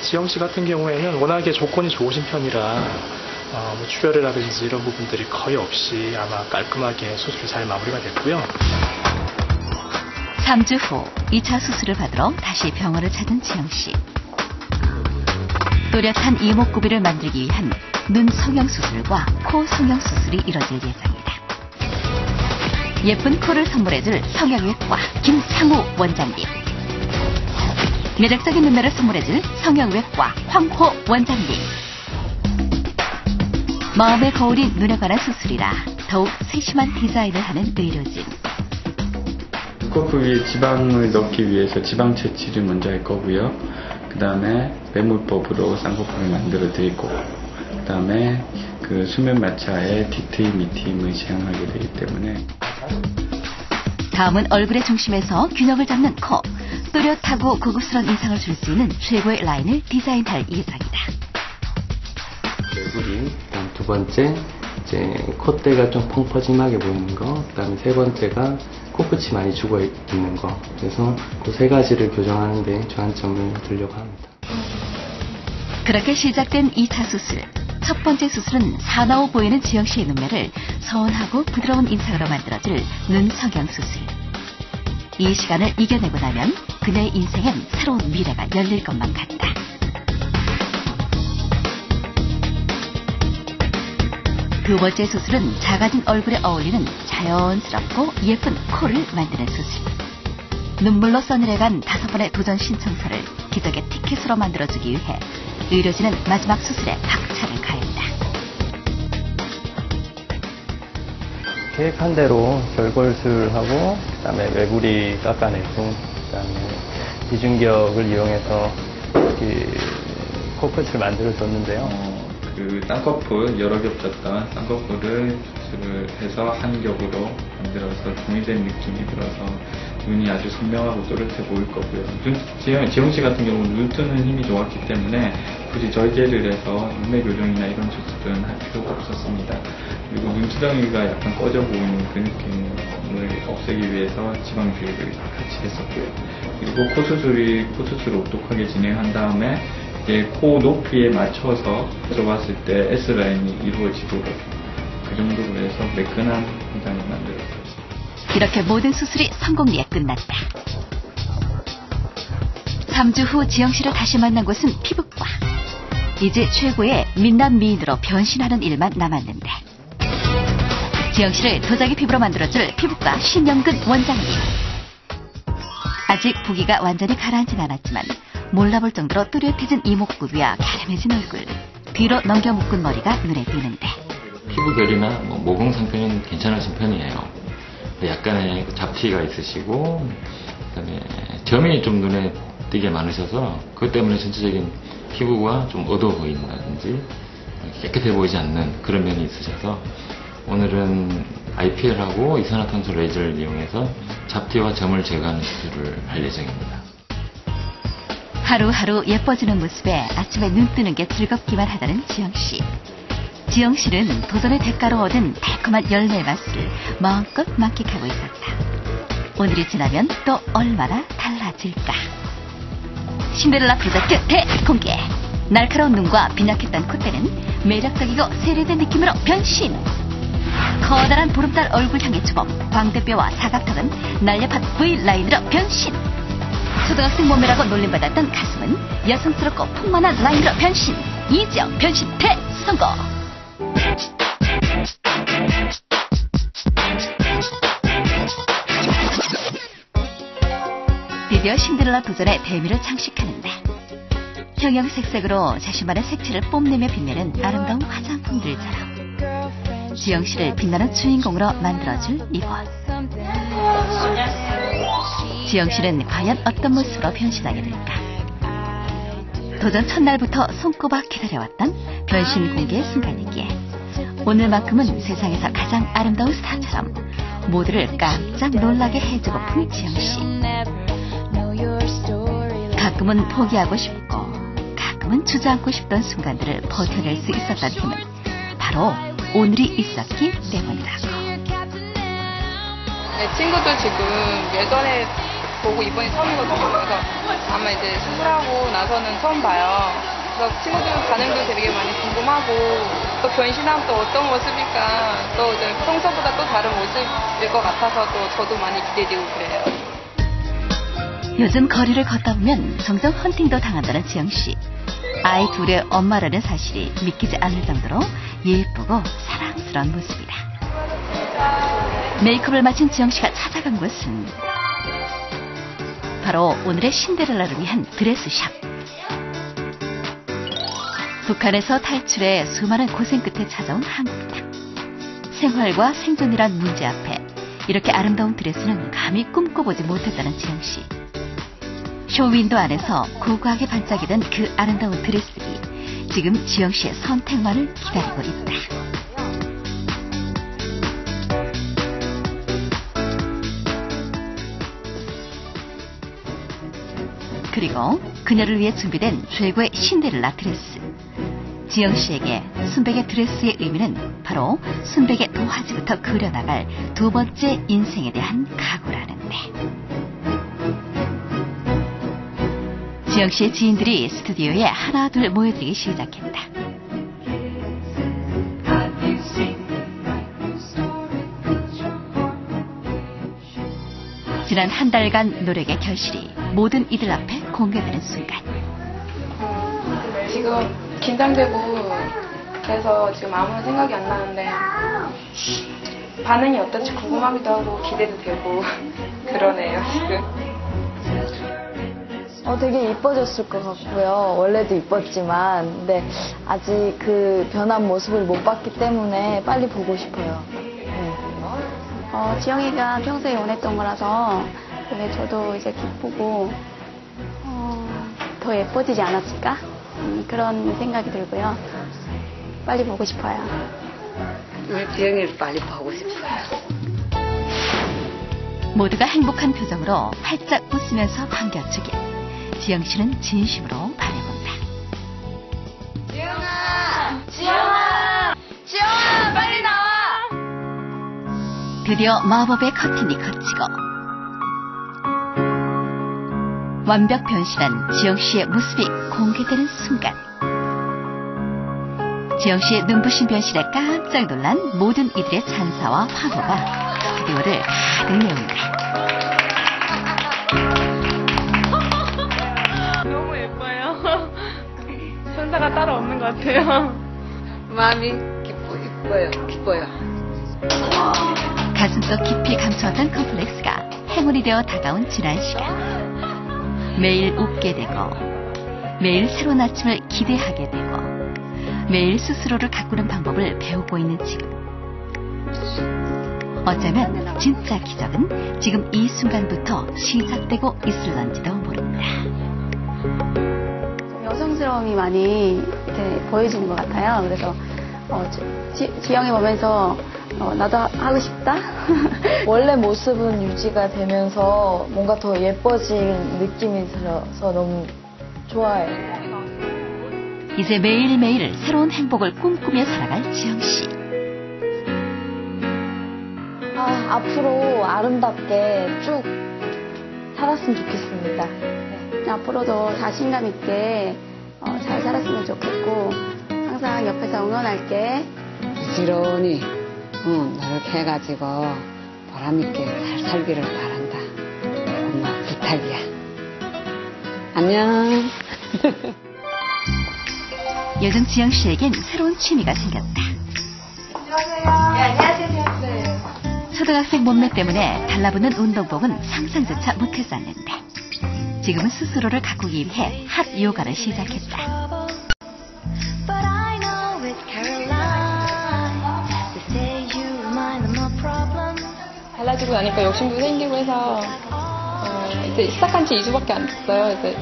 지영 씨 같은 경우에는 워낙에 조건이 좋으신 편이라 뭐 출혈이라든지 이런 부분들이 거의 없이 아마 깔끔하게 수술이 잘 마무리가 됐고요. 3주 후 2차 수술을 받으러 다시 병원을 찾은 지영 씨. 또렷한 이목구비를 만들기 위한 눈 성형수술과 코 성형수술이 이뤄질 예정이다. 예쁜 코를 선물해줄 성형외과 김상우 원장님. 매력적인 눈매를 선물해줄 성형외과 황호 원장님. 마음의 거울인 눈에 관한 수술이라 더욱 세심한 디자인을 하는 의료진. 코 부위에 지방을 넣기 위해서 지방 채취를 먼저 할 거고요. 그 다음에 매몰법으로 쌍꺼풀을 만들어 드리고, 그 다음에 그 수면 마취에 뒤트임, 밑트임을 시행하게 되기 때문에. 다음은 얼굴의 중심에서 균형을 잡는 코. 또렷하고 고급스러운 인상을 줄 수 있는 최고의 라인을 디자인할 예정이다. 얼굴이, 그다음 두 번째 이제 콧대가 좀 펑퍼짐하게 보이는 거, 그다음에 세 번째가 코끝이 많이 죽어 있는 거. 그래서 그 세 가지를 교정하는 데 주안점을 두려고 합니다. 그렇게 시작된 2차 수술. 첫 번째 수술은 사나워 보이는 지영 씨의 눈매를 선하고 부드러운 인상으로 만들어줄 눈 성형 수술. 이 시간을 이겨내고 나면 그녀의 인생엔 새로운 미래가 열릴 것만 같다. 두 번째 수술은 작아진 얼굴에 어울리는 자연스럽고 예쁜 코를 만드는 수술. 눈물로 써내려간 5번의 도전 신청서를 기적의 티켓으로 만들어주기 위해 의료진은 마지막 수술에 박차를 가했다. 계획한 대로 결골술하고 그다음에 외부리 깎아내고 그다음에 이중격을 이용해서 코끝을 만들어 줬는데요. 그 쌍꺼풀 여러 겹쳤던 쌍꺼풀을 수술을 해서 한 겹으로 만들어서 정리된 느낌이 들어서 눈이 아주 선명하고 또렷해 보일 거고요. 지영 씨 같은 경우는 눈 뜨는 힘이 좋았기 때문에 굳이 절개를 해서 눈매 교정이나 이런 수술은 할 필요가 없었습니다. 그리고 눈두덩이가 약간 꺼져 보이는 그 느낌을 없애기 위해서 지방 주입을 같이 했었고요. 그리고 코 수술을 똑똑하게 진행한 다음에 이제 코 높이에 맞춰서 들어봤을 때 S라인이 이루어지도록 그 정도로 해서 매끈한 인상을 만들었어요. 이렇게 모든 수술이 성공리에 끝났다. 3주 후 지영 씨를 다시 만난 곳은 피부과. 이제 최고의 민남 미인으로 변신하는 일만 남았는데 지영 씨를 도자기 피부로 만들어줄 피부과 신영근 원장님. 아직 부기가 완전히 가라앉진 않았지만 몰라볼 정도로 뚜렷해진 이목구비와 갸름해진 얼굴, 뒤로 넘겨 묶은 머리가 눈에 띄는데 피부 결이나 모공 상태는 괜찮으신 편이에요. 약간의 잡티가 있으시고 그다음에 점이 좀 눈에 띄게 많으셔서 그것 때문에 전체적인 피부가 좀 어두워 보인다든지 깨끗해 보이지 않는 그런 면이 있으셔서 오늘은 IPL하고 이산화탄소 레이저를 이용해서 잡티와 점을 제거하는 수술을 할 예정입니다. 하루하루 예뻐지는 모습에 아침에 눈 뜨는 게 즐겁기만 하다는 지영 씨. 지영 씨는 도전의 대가로 얻은 달콤한 열매의 맛을 마음껏 만끽하고 있었다. 오늘이 지나면 또 얼마나 달라질까. 신데렐라 프로젝트 대공개. 날카로운 눈과 빈약했던 콧대는 매력적이고 세련된 느낌으로 변신. 커다란 보름달 얼굴 향의 주범, 광대뼈와 사각턱은 날렵한 V라인으로 변신. 초등학생 몸매라고 놀림받았던 가슴은 여성스럽고 풍만한 라인으로 변신. 이지영 변신 대성공. 드디어 신데렐라 도전의 대미를 장식하는데 형형색색으로 자신만의 색채를 뽐내며 빛내는 아름다운 화장품들처럼 지영 씨를 빛나는 주인공으로 만들어줄 이곳. 지영 씨는 과연 어떤 모습으로 변신하게 될까? 도전 첫날부터 손꼽아 기다려왔던 변신 공개의 순간이기에 오늘만큼은 세상에서 가장 아름다운 스타처럼 모두를 깜짝 놀라게 해주고픈 지영 씨. 가끔은 포기하고 싶고 가끔은 주저앉고 싶던 순간들을 버텨낼 수 있었던 힘은 바로 오늘이 있었기 때문이라고. 네, 친구도 지금 예전에 보고 이번이 처음이거든요. 그래서 아마 이제 수술하고 나서는 처음 봐요. 그래서 친구들 반응도 되게 많이 궁금하고 또 변신하면 또 어떤 모습일까 또 이제 평소보다 또 다른 모습일 것 같아서 또 저도 많이 기대되고 그래요. 요즘 거리를 걷다 보면 종종 헌팅도 당한다는 지영 씨. 아이 둘의 엄마라는 사실이 믿기지 않을 정도로 예쁘고 사랑스러운 모습이다. 메이크업을 마친 지영 씨가 찾아간 곳은 바로 오늘의 신데렐라를 위한 드레스샵. 북한에서 탈출해 수많은 고생 끝에 찾아온 한국 땅. 생활과 생존이란 문제 앞에 이렇게 아름다운 드레스는 감히 꿈꿔보지 못했다는 지영 씨. 쇼윈도 안에서 고고하게 반짝이던 그 아름다운 드레스들이 지금 지영 씨의 선택만을 기다리고 있다. 그리고 그녀를 위해 준비된 최고의 신데렐라 드레스. 지영 씨에게 순백의 드레스의 의미는 바로 순백의 도화지부터 그려나갈 두 번째 인생에 대한 각오라는데. 지영 씨의 지인들이 스튜디오에 하나 둘 모여들기 시작했다. 지난 한 달간 노력의 결실이 모든 이들 앞에 공개되는 순간. 지금 긴장되고 그래서 지금 아무런 생각이 안 나는데 반응이 어떨지 궁금하기도 하고 기대도 되고 그러네요 지금. 되게 이뻐졌을 것 같고요. 원래도 이뻤지만, 근데 아직 그 변한 모습을 못 봤기 때문에 빨리 보고 싶어요. 네. 지영이가 평소에 원했던 거라서 그게 저도 이제 기쁘고 더 예뻐지지 않았을까? 그런 생각이 들고요. 빨리 보고 싶어요. 지영이를 빨리 보고 싶어요. 모두가 행복한 표정으로 활짝 웃으면서 반겨주길 지영 씨는 진심으로 바라본다. 지영아! 지영아! 지영아! 빨리 나와! 드디어 마법의 커튼이 걷히고 완벽 변신한 지영 씨의 모습이 공개되는 순간 지영 씨의 눈부신 변신에 깜짝 놀란 모든 이들의 찬사와 환호가 스튜디오를 가득 메운다. 너무 예뻐요. 천사가 따로 없는 것 같아요. 마음이 기뻐요. 가슴속 깊이 감춰왔던 컴플렉스가 행운이 되어 다가온 지난 시간. 매일 웃게 되고 매일 새로운 아침을 기대하게 되고 매일 스스로를 가꾸는 방법을 배우고 있는 지금. 어쩌면 진짜 기적은 지금 이 순간부터 시작되고 있을런지도 모른다. 여성스러움이 많이 이제 보여지는 것 같아요. 그래서 지영이 보면서 나도 하고 싶다. 원래 모습은 유지가 되면서 뭔가 더 예뻐진 느낌이 들어서 너무 좋아요. 이제 매일매일 새로운 행복을 꿈꾸며 살아갈 지영씨. 앞으로 아름답게 쭉 살았으면 좋겠습니다. 네. 앞으로도 자신감 있게 잘 살았으면 좋겠고 항상 옆에서 응원할게. 부지런히 노력해가지고 보람있게 잘 살기를 바란다. 엄마 부탁이야. 안녕. 요즘 지영 씨에겐 새로운 취미가 생겼다. 안녕하세요. 안녕하세요. 초등학생 몸매 때문에 달라붙는 운동복은 상상조차 못했었는데 지금은 스스로를 가꾸기 위해 핫 요가를 시작했다. 달라지고 나니까 욕심도 생기고 해서 이제 시작한 지 2주밖에 안 됐어요. 이제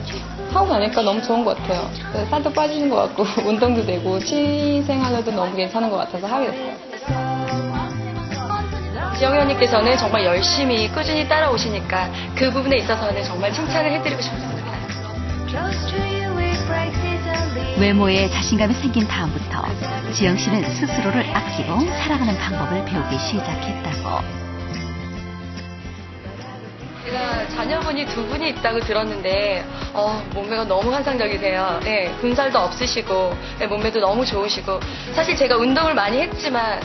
하고 나니까 너무 좋은 것 같아요. 살도 빠지는 것 같고 운동도 되고 취생활도 너무 괜찮은 것 같아서 하게 됐어요. 지영이 언니께서는 정말 열심히 꾸준히 따라오시니까 그 부분에 있어서는 정말 칭찬을 해드리고 싶습니다. 외모에 자신감이 생긴 다음부터 지영 씨는 스스로를 아끼고 살아가는 방법을 배우기 시작했다고. 제가 자녀분이 2분이 있다고 들었는데 몸매가 너무 환상적이세요. 네, 군살도 없으시고 네, 몸매도 너무 좋으시고 사실 제가 운동을 많이 했지만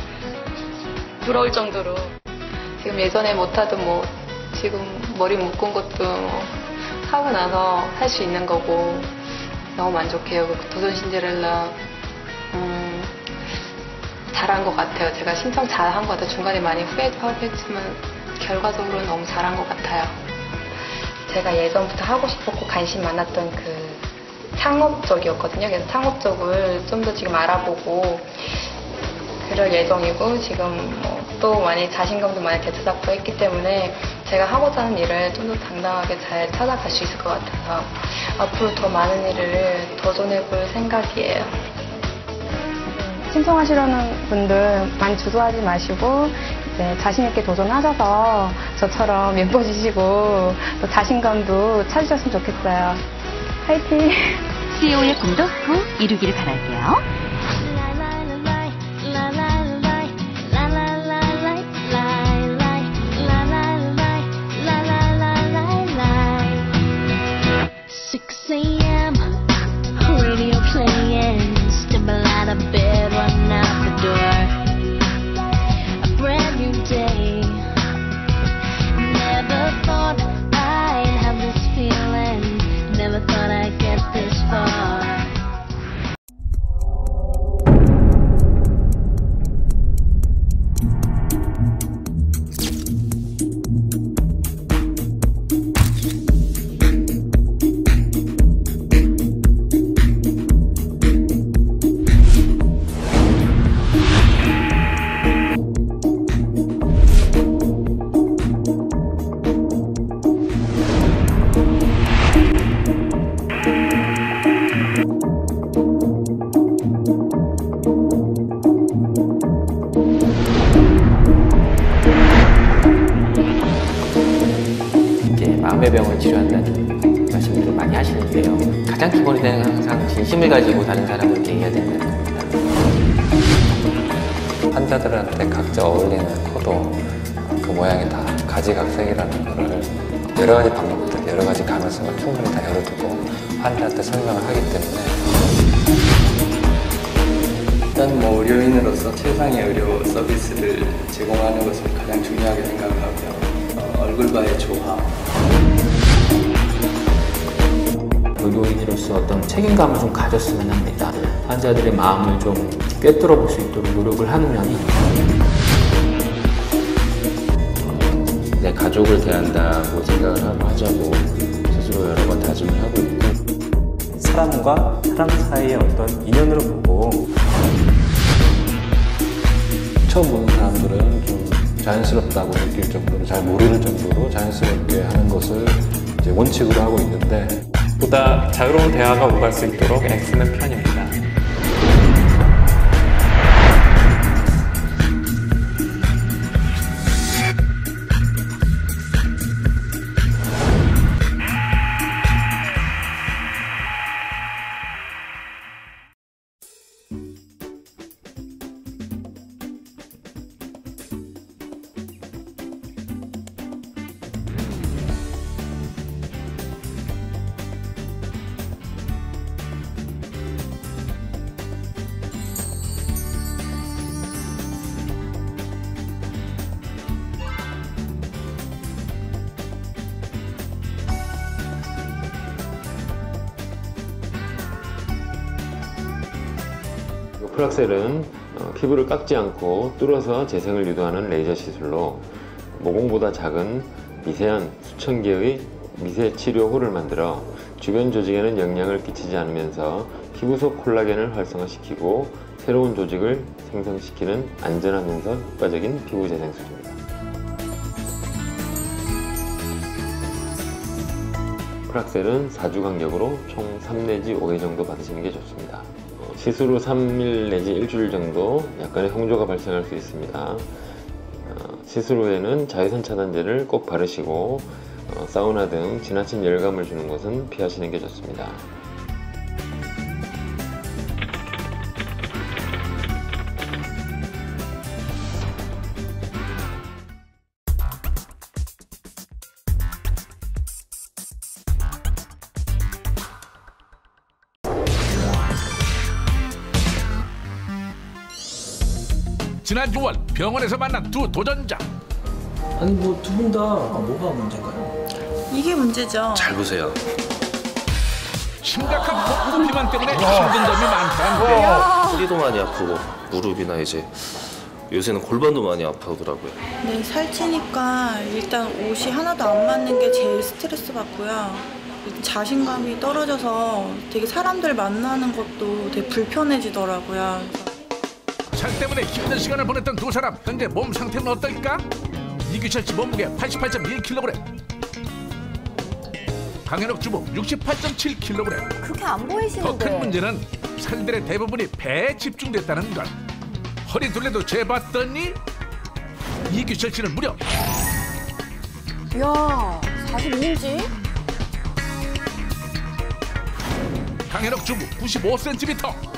부러울 정도로 지금 예전에 못하던 지금 머리 묶은 것도 하고 나서 할 수 있는 거고 너무 만족해요. 도전 신데렐라 잘한 것 같아요. 제가 신청 잘한 것 같아요. 중간에 많이 후회도 하고 했지만 결과적으로 너무 잘한 것 같아요. 제가 예전부터 하고 싶었고 관심 많았던 그 창업 쪽이었거든요. 그래서 창업 쪽을 좀 더 지금 알아보고 그럴 예정이고 지금 또 많이 자신감도 많이 되찾았고 했기 때문에 제가 하고자 하는 일을 좀 더 당당하게 잘 찾아갈 수 있을 것 같아서 앞으로 더 많은 일을 도전해볼 생각이에요. 신청하시려는 분들 많이 주저하지 마시고 이제 자신 있게 도전하셔서 저처럼 예뻐지시고 또 자신감도 찾으셨으면 좋겠어요. 화이팅! CEO의 꿈도 꼭 이루길 바랄게요. Radio playing, stumble out of bed, run out the door. A brand new day. Never thought I'd have this feeling. Never thought I'd get this far. 아시는데요. 가장 기본이 되는 건 항상 진심을 가지고 다른 사람을 대해야 되는 겁니다. 환자들한테 각자 어울리는 코도 그 모양이 다 가지각색이라는 거를 여러 가지 방법들, 여러 가지 가능성을 충분히 다 열어두고 환자한테 설명을 하기 때문에 일단 뭐 의료인으로서 최상의 의료 서비스를 제공하는 것을 가장 중요하게 생각하고요. 얼굴과의 조화. 의료인으로서 어떤 책임감을 좀 가졌으면 합니다. 환자들의 마음을 좀 꿰뚫어 볼 수 있도록 노력을 하는 면이 내 가족을 대한다고 생각을 하자고 스스로 여러 번 다짐을 하고 있고 사람과 사람 사이의 어떤 인연으로 보고 처음 보는 사람들은 좀 자연스럽다고 느낄 정도로 잘 모를 정도로 자연스럽게 하는 것을 이제 원칙으로 하고 있는데 보다 자유로운 대화가 오갈 수 있도록 애쓰는 편입니다. 프락셀은 피부를 깎지 않고 뚫어서 재생을 유도하는 레이저 시술로 모공보다 작은 미세한 수천 개의 미세 치료홀을 만들어 주변 조직에는 영향을 끼치지 않으면서 피부 속 콜라겐을 활성화시키고 새로운 조직을 생성시키는 안전하면서 효과적인 피부 재생술입니다. 프락셀은 4주 간격으로 총 3 내지 5회 정도 받으시는 게 좋습니다. 시술 후 3일 내지 일주일 정도 약간의 홍조가 발생할 수 있습니다. 시술 후에는 자외선 차단제를 꼭 바르시고 사우나 등 지나친 열감을 주는 것은 피하시는 게 좋습니다. 지난 6월 병원에서 만난 두 도전자. 아니 뭐 두 분 다 뭐가 문제인가요? 이게 문제죠. 잘 보세요. 심각한 복부 비만 때문에 힘든 점이 많다는데 허리도 많이 아프고 무릎이나 이제 요새는 골반도 많이 아프더라고요. 네, 살찌니까 일단 옷이 하나도 안 맞는 게 제일 스트레스 받고요. 자신감이 떨어져서 되게 사람들 만나는 것도 되게 불편해지더라고요. 살 때문에 힘든 시간을 보냈던 두 사람, 현재 몸 상태는 어떨까? 이규철 씨 몸무게 88.1kg, 강현욱 주부 68.7kg. 그렇게 안 보이시는데. 더 큰 문제는 살들의 대부분이 배에 집중됐다는 것. 허리 둘레도 재봤더니 이규철 씨는 무려 이야, 42인치? 강현욱 주부 95cm.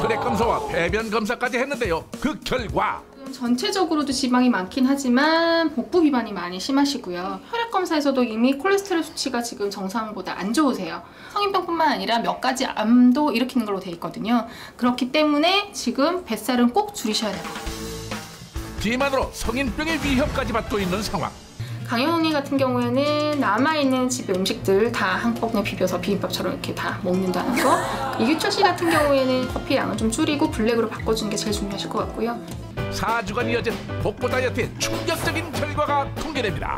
혈액 검사와 배변 검사까지 했는데요. 그 결과 전체적으로도 지방이 많긴 하지만 복부 비만이 많이 심하시고요. 혈액 검사에서도 이미 콜레스테롤 수치가 지금 정상보다 안 좋으세요. 성인병뿐만 아니라 몇 가지 암도 일으키는 걸로 돼 있거든요. 그렇기 때문에 지금 뱃살은 꼭 줄이셔야 돼요. 비만으로 성인병의 위협까지 받고 있는 상황. 강현웅이 같은 경우에는 남아있는 집에 음식들 다 한꺼번에 비벼서 비빔밥처럼 이렇게 다 먹는다는 거. 이규철 씨 같은 경우에는 커피 양을 좀 줄이고 블랙으로 바꿔주는 게 제일 중요하실 것 같고요. 4주간 이어진 복부 다이어트의 충격적인 결과가 공개됩니다.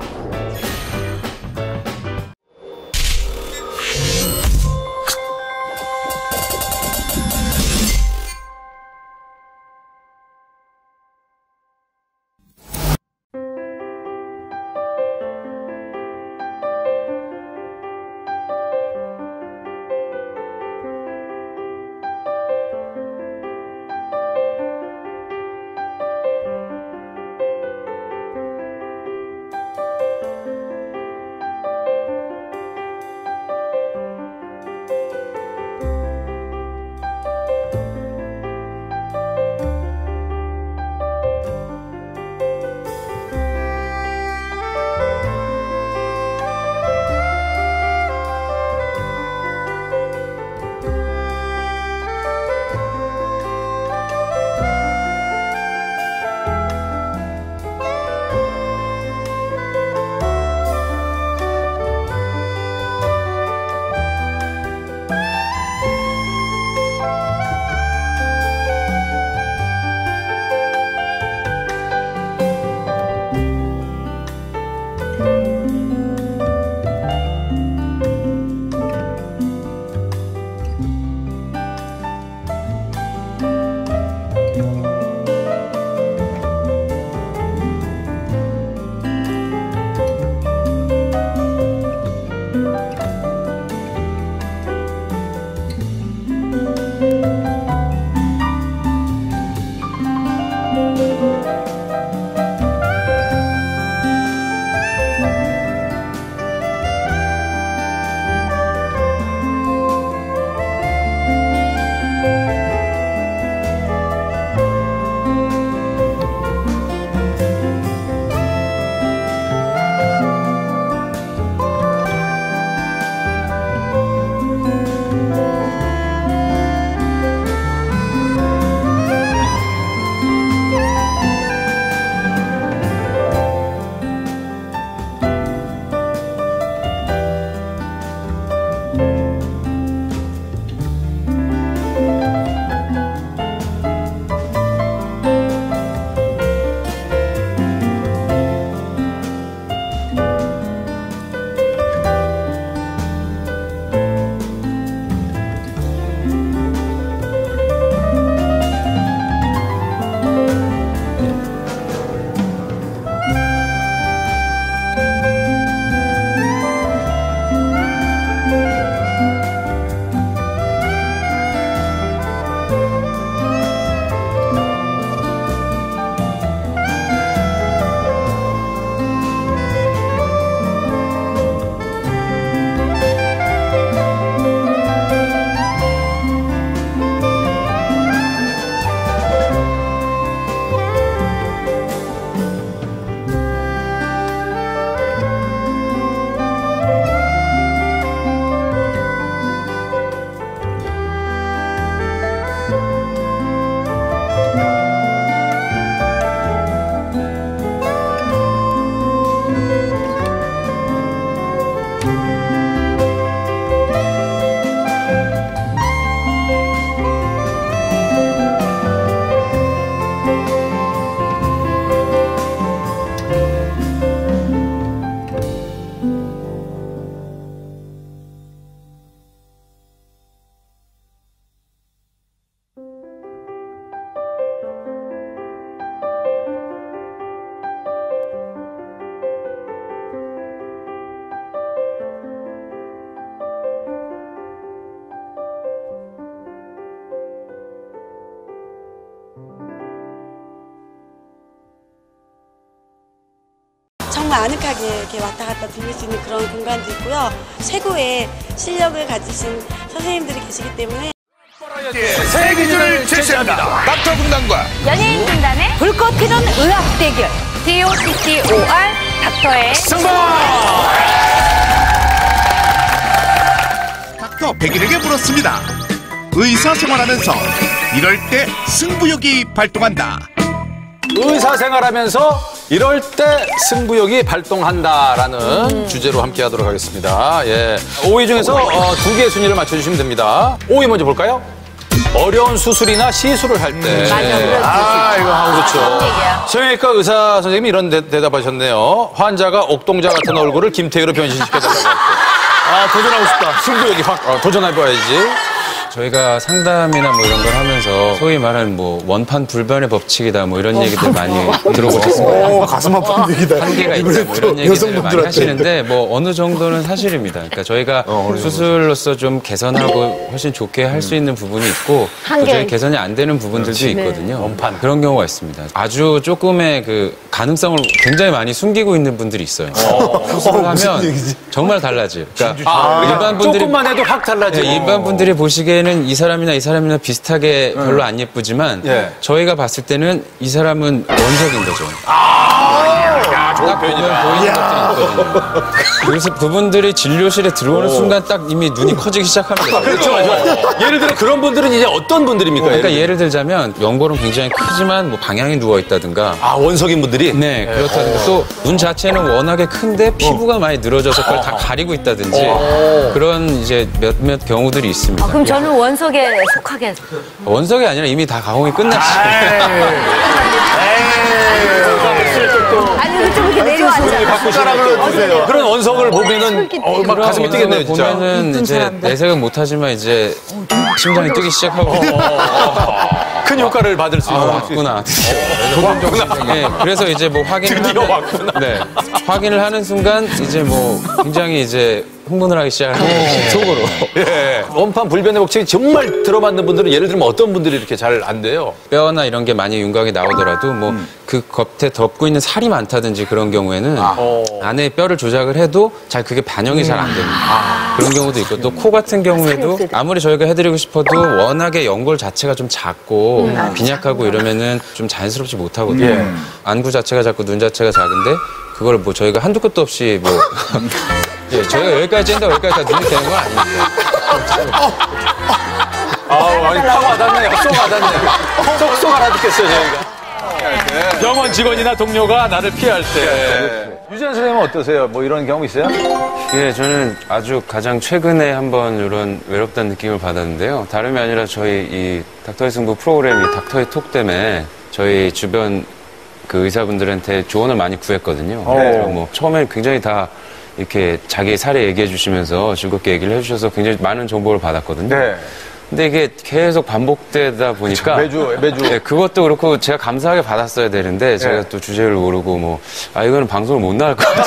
정말 아늑하게 이렇게 왔다 갔다 들릴 수 있는 그런 공간도 있고요. 최고의 실력을 가지신 선생님들이 계시기 때문에 새 기준을 제시합니다. 닥터 군단과 연예인 군단의 불꽃 튀는 의학 대결. DOCCOR 닥터의 승부! 닥터 백일에게 물었습니다. 의사 생활하면서 이럴 때 승부욕이 발동한다. 의사 생활하면서 이럴 때 승부욕이 발동한다라는 주제로 함께 하도록 하겠습니다. 예. 5위 중에서 2개의 순위를 맞춰주시면 됩니다. 5위 먼저 볼까요? 어려운 수술이나 시술을 할 때. 이거 하고 그렇죠. 성형외과 의사 선생님이 이런 대답하셨네요. 환자가 옥동자 같은 얼굴을 김태희로 변신시켜달라고 했고. 도전하고 싶다. 승부욕이 확 도전해봐야지. 저희가 상담이나 뭐 이런 걸 하면서 소위 말하는 뭐 원판 불변의 법칙이다 뭐 이런 얘기들 많이 들어보셨어요. 가슴 아픈 얘기다. 한계가 있다 뭐 이런 얘기들 많이 하시는데 뭐 어느 정도는 사실입니다. 그러니까 저희가 수술로서 좀 개선하고 훨씬 좋게 할 수 있는 부분이 있고 도저히 개선이 안 되는 부분들도 있거든요. 원판 그런 경우가 있습니다. 아주 조금의 그 가능성을 굉장히 많이 숨기고 있는 분들이 있어요. 수술을 하면 정말 달라져요. 그러니까 일반 분들이 조금만 해도 확 달라져요. 일반 분들이 보시기에는 이 사람이나 비슷하게 별로 안 예쁘지만 저희가 봤을 때는 이 사람은 원석인 거죠. 딱 보면 보이는 것들이 있거든요. 그래서 그분들이 진료실에 들어오는 순간 딱 이미 눈이 커지기 시작합니다. 그렇죠. 예를 들어 그런 분들은 이제 어떤 분들입니까? 그러니까 예를 들자면 연골은 굉장히 크지만 뭐 방향이 누워 있다든가. 원석인 분들이? 네, 그렇다든가 또 눈 자체는 워낙에 큰데 피부가 많이 늘어져서 그걸 다 가리고 있다든지 그런 이제 몇몇 경우들이 있습니다. 그럼 저는 원석에 속하게. 원석이 아니라 이미 다 가공이 끝났습니다. 아니, 좀 이렇게 내려앉아. 그런 원석을 보면은 막 가슴이 뛰겠네요, 진짜. 보면은 이제 내색은 못하지만 이제 심장이 뛰기 시작하고 큰 효과를 받을 수 있는. 왔구나. 네, 그래서 이제 뭐 확인을 드디어 왔구나. 네, 확인을 하는 순간 이제 뭐 굉장히 이제 흥분을 하기 시작하는 속으로. 예. 원판 불변의 법칙이 정말 들어맞는 분들은 예를 들면 어떤 분들이 이렇게 잘 안 돼요? 뼈나 이런 게 많이 윤곽이 나오더라도 뭐 그 겉에 덮고 있는 살이 많다든지 그런 경우에는 안에 뼈를 조작을 해도 잘 그게 반영이 잘 안 됩니다. 그런 경우도 있고 또 코 같은 경우에도 아무리 저희가 해드리고 싶어도 워낙에 연골 자체가 좀 작고 빈약하고 이러면은 좀 자연스럽지 못하거든요. 안구 자체가 작고 눈 자체가 작은데 그걸 뭐 저희가 한두 끝도 없이 뭐 예, 저희가 여기까지 짠다고 여기까지 다 눈이 되는 건 아닙니다. 아니, 팍 와닿네. 쏙 와닿네. 쏙 알아듣겠어요, 저희가. 병원 직원이나 동료가 나를 피할 때. 유지한 선생님은 어떠세요? 뭐 이런 경우 있어요? 예, 저는 아주 가장 최근에 한번 이런 외롭다는 느낌을 받았는데요. 다름이 아니라 저희 이 닥터의 승부 프로그램 이 닥터의 톡 때문에 저희 주변 그 의사분들한테 조언을 많이 구했거든요. 그래서 뭐 처음엔 굉장히 다 이렇게 자기 사례 얘기해 주시면서 즐겁게 얘기를 해주셔서 굉장히 많은 정보를 받았거든요. 네. 근데 이게 계속 반복되다 보니까 매주. 네, 그것도 그렇고 제가 감사하게 받았어야 되는데 제가 또 주제를 모르고 뭐 이거는 방송을 못 나갈 것 같아요.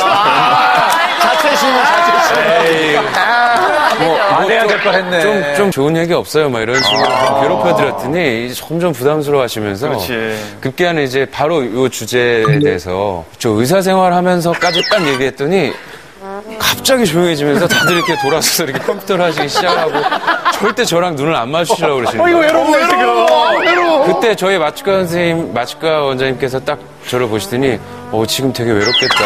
자체심은. 안 해야 될 걸 했네. 좀 좋은 얘기 없어요? 막 이런 식으로 좀 괴롭혀드렸더니 점점 부담스러워 하시면서. 급기야는 이제 바로 이 주제에 대해서 저 의사 생활 하면서까지 딱 얘기했더니 갑자기 조용해지면서 다들 이렇게 돌아서서 이렇게 컴퓨터를 하시기 시작하고 절대 저랑 눈을 안 마주치려고 그러시는 거예요. 이거 외로워. 그때 저희 마취과 원장님께서 딱 저를 보시더니 지금 되게 외롭겠다.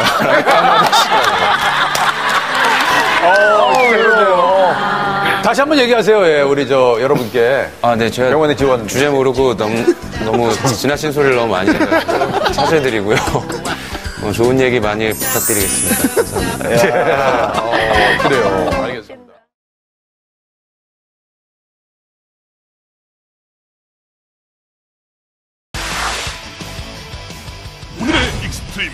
라고 외로워요. 다시 한번 얘기하세요, 예, 우리 여러분께. 네, 제가 병원의 지원. 주제 모르고 너무 지나친 소리를 너무 많이 해가지고 사죄드리고요. 좋은 얘기 많이 부탁드리겠습니다. 감사합니다. 그래요. 알겠습니다. 오늘의 익스트림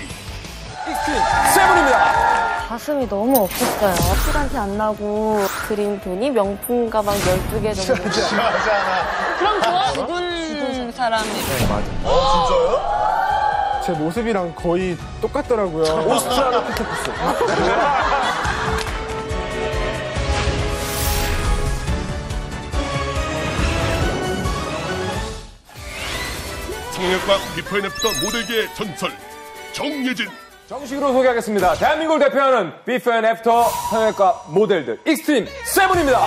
세븐입니다. 가슴이 너무 없었어요. 술한테 안 나고 그린 돈이 명품 가방 12개 정도. 그럼 좋아? 죽은 사람이. 진짜요? 제 모습이랑 거의 똑같더라고요. 오스트랄로피테쿠스. 성형외과 비포 앤 애프터 모델계의 전설 정예진. 정식으로 소개하겠습니다. 대한민국을 대표하는 비포 앤 애프터 성형외과 모델들 익스트림 세븐입니다.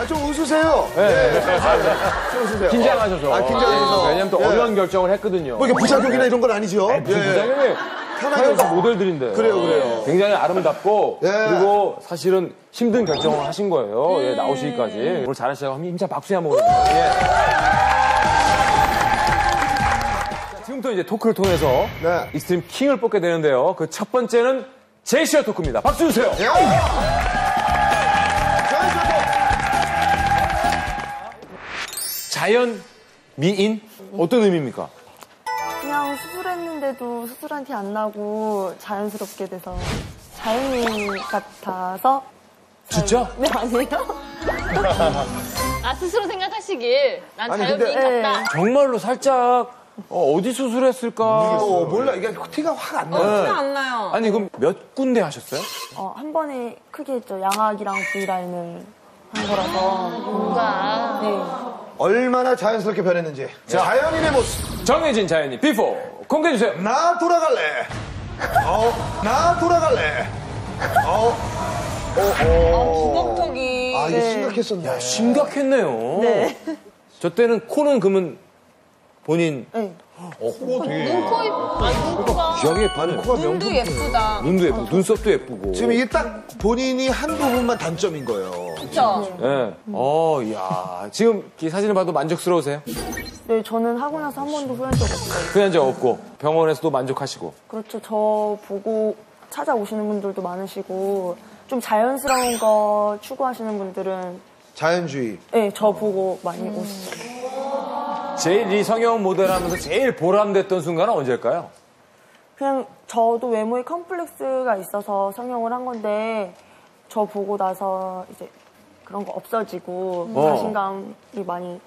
좀 웃으세요. 네. 좀 웃으세요. 긴장하셔서. 긴장해서. 왜냐면 또 어려운 결정을 했거든요. 뭐 이게 부작용이나 이런 건 아니죠? 부작용이 편하게 모델들인데. 그래요. 굉장히 아름답고 그리고 사실은 힘든 결정을 하신 거예요. 나오시기까지. 오늘 잘하시다고 힘찬 박수 한번 보내드립니다. 지금부터 이제 토크를 통해서 익스트림 킹을 뽑게 되는데요. 그 첫 번째는 제시어 토크입니다. 박수 주세요. 자연 미인? 어떤 의미입니까? 그냥 수술했는데도 수술한 티 안 나고 자연스럽게 돼서 자연인 같아서. 진짜? 네, 아니에요? 스스로 생각하시길. 난 자연인 같다. 정말로 살짝 어디 수술했을까? 몰라. 이게 티가 확 안 나요. 티가 안 나요. 아니 그럼 몇 군데 하셨어요? 한 번에 크게 했죠. 양악이랑 V라인을 한 거라서. 뭔가. 네. 얼마나 자연스럽게 변했는지. 자연인의 모습. 정해진 자연인 비포 공개해주세요. 나 돌아갈래. 나 돌아갈래. 주먹턱이. 이게 심각했었네. 야, 심각했네요. 네. 저 때는 코는 그러면 본인. 네. 코 되게. 눈, 코, 눈코가. 기억이 예쁘네. 눈도 예쁘다. 눈도 예쁘고, 눈썹도 예쁘고. 지금 이게 딱 본인이 한 부분만 단점인 거예요. 그쵸? 네. 이야. 지금 이 사진을 봐도 만족스러우세요? 네, 저는 하고 나서 한 번도 후회한 적 없어요. 후회한 적 없고, 병원에서도 만족하시고. 그렇죠. 저 보고 찾아오시는 분들도 많으시고, 좀 자연스러운 거 추구하시는 분들은. 자연주의. 네, 저 보고 많이 오시죠. 제일 이 성형 모델 하면서 제일 보람됐던 순간은 언제일까요? 그냥 저도 외모에 컴플렉스가 있어서 성형을 한 건데, 저 보고 나서 이제 그런 거 없어지고 자신감이 많이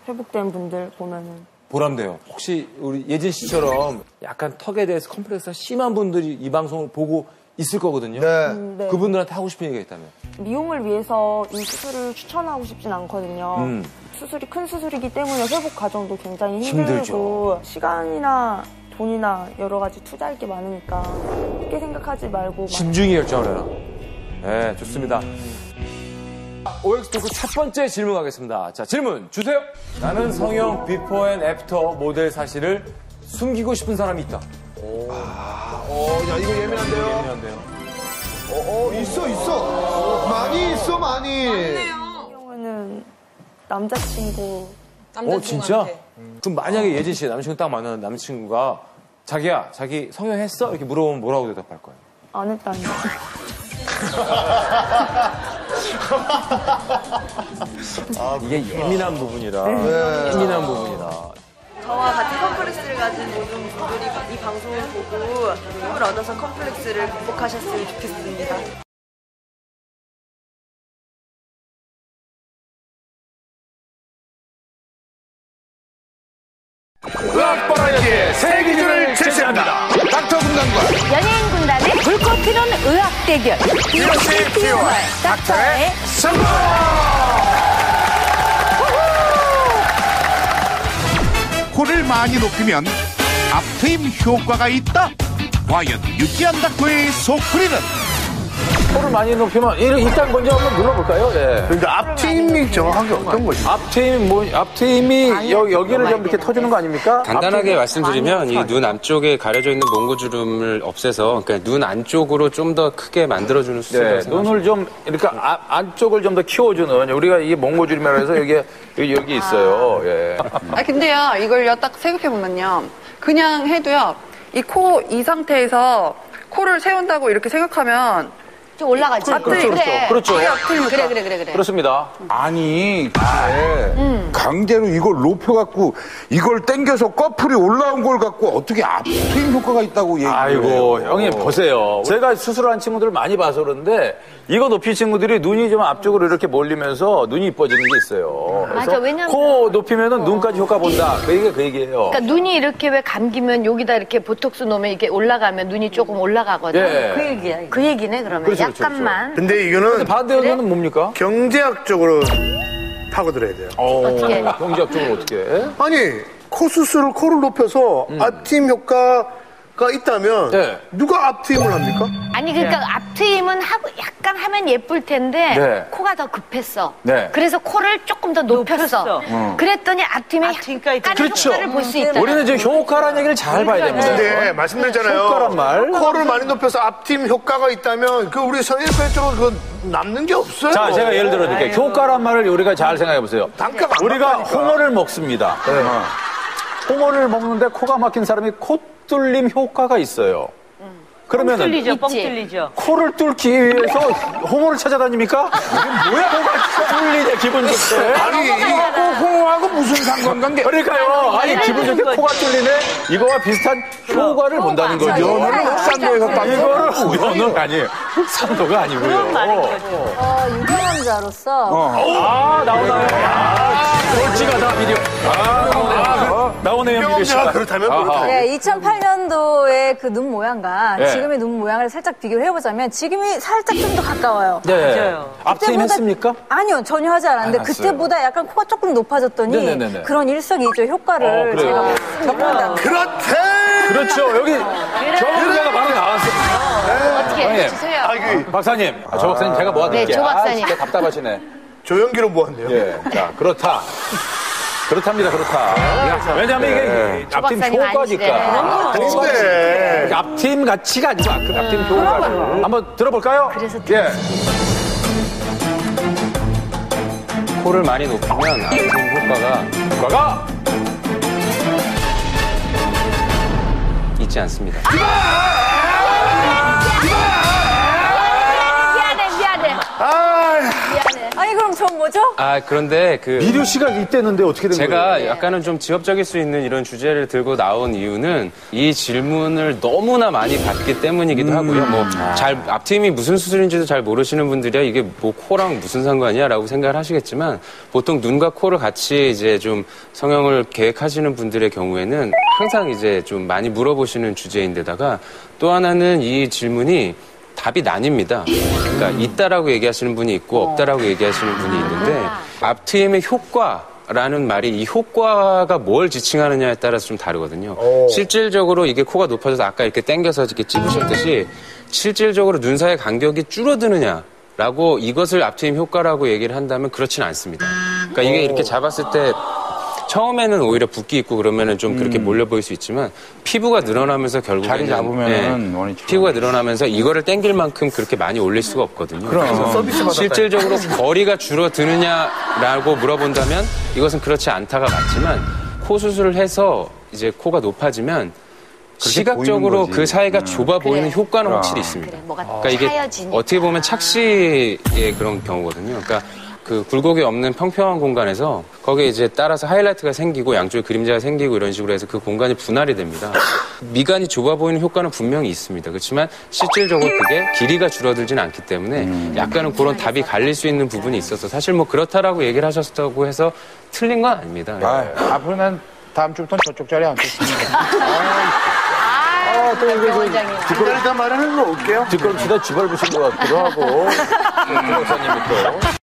회복된 분들 보면은 보람돼요. 혹시 우리 예진 씨처럼 약간 턱에 대해서 컴플렉스가 심한 분들이 이 방송을 보고 있을 거거든요. 네. 그분들한테 하고 싶은 얘기가 있다면? 미용을 위해서 이 수술을 추천하고 싶진 않거든요. 수술이 큰 수술이기 때문에 회복 과정도 굉장히 힘들고 힘들죠. 시간이나 돈이나 여러 가지 투자할 게 많으니까 쉽게 생각하지 말고 신중히 결정을 해라. 네, 좋습니다. OX 토크 첫 번째 질문 가겠습니다. 자, 질문 주세요. 나는 성형 비포 앤 애프터 모델 사실을 숨기고 싶은 사람이 있다. 야, 이거 예민한데요? 예민한데요? 있어. 많이 있어, 많이. 경우는 남자친구. 진짜? 그럼 만약에 예진 씨 남자친구 딱 만나는 남자친구가 자기야, 자기 성형했어? 이렇게 물어보면 뭐라고 대답할 거예요? 안 했다니. 이게 예민한 부분이라. 네. 예민한 부분이라. 저와 같은 컴플렉스를 가진 모든 분들이 이 방송을 보고 힘을 얻어서 컴플렉스를 극복하셨으면 좋겠습니다. 의학바라기의 새 기준을 제시합니다. 닥터 군단과 연예인 군단의 불꽃 튀는 의학 대결. DOC TOR 닥터의 성공! 코를 많이 높이면 앞트임 효과가 있다. 과연 유기한 닥터의 속풀이는? 코를 많이 높이면 일단 먼저 한번 눌러볼까요? 예. 근데 앞트임이 정확하게 어떤 거죠? 앞트임이 여기를 좀 이렇게 터주는 거 아닙니까? 간단하게 말씀드리면 이 눈 앞쪽에 가려져 있는 몽고주름을 없애서 그러니까 눈 안쪽으로 좀 더 크게 만들어주는 수술을 눈을 좀 이렇게 안쪽을 좀 더 키워주는 우리가 이게 몽고주름이라고 해서 여기 있어요. 예. 근데요 이걸요 딱 생각해보면요 그냥 해도요 이 코 이 상태에서 코를 세운다고 이렇게 생각하면 좀 올라가지. 그렇죠. 그래. 그렇습니다. 아니, 강제로 이걸 높여갖고 이걸 당겨서 꺼풀이 올라온 걸 갖고 어떻게 앞트임 효과가 있다고 얘기해요? 아이고, 형님 보세요. 제가 수술한 친구들을 많이 봐서 그런데 이거 높이 친구들이 눈이 좀 앞쪽으로 이렇게 몰리면서 눈이 이뻐지는 게 있어요. 맞아, 왜냐면 코 높이면은 눈까지 효과 본다. 그 얘기예요. 그러니까 눈이 이렇게 왜 감기면 여기다 이렇게 보톡스 놓으면 이게 올라가면 눈이 조금 올라가거든. 예. 그 얘기야. 그 얘기네 그러면. 그렇죠. 약간만. 근데 이거는 반대 의견은 뭡니까? 경제학적으로 파고들어야 돼요. 어떻게? 경제학적으로 어떻게? 아니, 코 수술을 코를 높여서 앞트임 효과가 있다면 누가 앞트임을 합니까? 아니 그러니까 앞트임은 하고 약간 하면 예쁠 텐데 코가 더 급했어. 그래서 코를 조금 더 높였어. 그랬더니 앞트임에 약간의 효과를 볼 수 있다. 우리는 지금 효과라는 얘기를 잘 봐야 됩니다. 네, 말씀드렸잖아요. 효과란 말. 코를 많이 높여서 앞트임 효과가 있다면 그 우리 성형외과 쪽으로 그 남는 게 없어요. 자, 제가 예를 들어드릴게요. 효과란 말을 우리가 잘 생각해 보세요. 우리가 홍어를 먹습니다. 홍어를 먹는데 코가 막힌 사람이 코 뚫림 효과가 있어요. 그러면은 뻥 뚫리죠. 코를 뚫기 위해서 홍어를 찾아다닙니까? 이게 뭐야? 코가 뚫리냐 기분 좋게. 아니 이거 홍어하고 무슨 상관관계? 그러니까요. 아니 기분 좋게 코가 뚫리네. 이거와 비슷한 효과를 본다는 거죠. 연어를 흑산도에서 땄어? 이거를 연어가 아니에요. 흑산도가 아니고요. 유경험자로서 나오나요? 솔직하다 미디어. 나오네요 미디어 씨가. 그렇다면 네, 2008년도의 그 눈 모양과 네. 지금의 눈 모양을 살짝 비교를 해보자면 지금이 살짝 좀 더 가까워요. 네. 맞아요. 앞트임 했습니까? 아니요, 전혀 하지 않았는데 그때보다 약간 코가 조금 높아졌더니 네네네네. 그런 일석이조 효과를 제가 겪는다. 그렇대. 그렇죠. 여기 경험자가 바로 나왔어요. 어떻게 해주세요. 박사님, 조 박사님 제가 모아드릴게요. 네, 조 박사님. 진짜 답답하시네. 조연기로 모았네요. 예. 자, 그렇답니다, 그렇다. 왜냐면 이게 앞팀 효과니까. 근데 앞팀 가치가 아니고 앞팀 효과를. 한번 들어볼까요? 그래서 코를 많이 높이면 앞트임 효과가 있지 않습니다. 미안해. 아니 그럼 전 거죠? 아, 그런데 미료 씨가 있댔는데 어떻게 된 거예요? 제가 약간은 좀 지엽적일 수 있는 이런 주제를 들고 나온 이유는 이 질문을 너무나 많이 받기 때문이기도 하고요. 앞트임이 무슨 수술인지도 잘 모르시는 분들이야 이게 뭐 코랑 무슨 상관이야라고 생각을 하시겠지만 보통 눈과 코를 같이 이제 좀 성형을 계획하시는 분들의 경우에는 항상 이제 좀 많이 물어보시는 주제인데다가 또 하나는 이 질문이 답이 나뉩니다. 그러니까 있다라고 얘기하시는 분이 있고 없다라고 얘기하시는 분이 있는데 앞트임의 효과라는 말이 이 효과가 뭘 지칭하느냐에 따라서 좀 다르거든요. 실질적으로 이게 코가 높아져서 아까 이렇게 당겨서 이렇게 찝으셨듯이 실질적으로 눈 사이 간격이 줄어드느냐라고 이것을 앞트임 효과라고 얘기를 한다면 그렇진 않습니다. 그러니까 이게 이렇게 잡았을 때 처음에는 오히려 붓기 있고 그러면은 좀 그렇게 몰려 보일 수 있지만 피부가 늘어나면서 결국에는 자리 잡으면은 피부가 늘어나면서 이거를 당길 만큼 그렇게 많이 올릴 수가 없거든요. 그래서 실질적으로 거리가 줄어드느냐라고 물어본다면 이것은 그렇지 않다가 맞지만 코 수술을 해서 이제 코가 높아지면 시각적으로 그 사이가 좁아 보이는 효과는 확실히 있습니다. 그러니까 이게 어떻게 보면 착시의 그런 경우거든요. 그러니까 그 굴곡이 없는 평평한 공간에서 거기에 이제 따라서 하이라이트가 생기고 양쪽에 그림자가 생기고 이런 식으로 해서 그 공간이 분할이 됩니다. 미간이 좁아 보이는 효과는 분명히 있습니다. 그렇지만 실질적으로 그게 길이가 줄어들지는 않기 때문에 약간은 그런 답이 갈릴 수 있는 부분이 있어서 사실 뭐 그렇다라고 얘기를 하셨다고 해서 틀린 건 아닙니다. 앞으로 난 다음 주부터는 저쪽 자리에 앉겠습니다. 또 이게 기다리다 말하는 거 올게요. 뒷걸음치다 쥐밟으신 것 같기도 하고. 목사님이 또.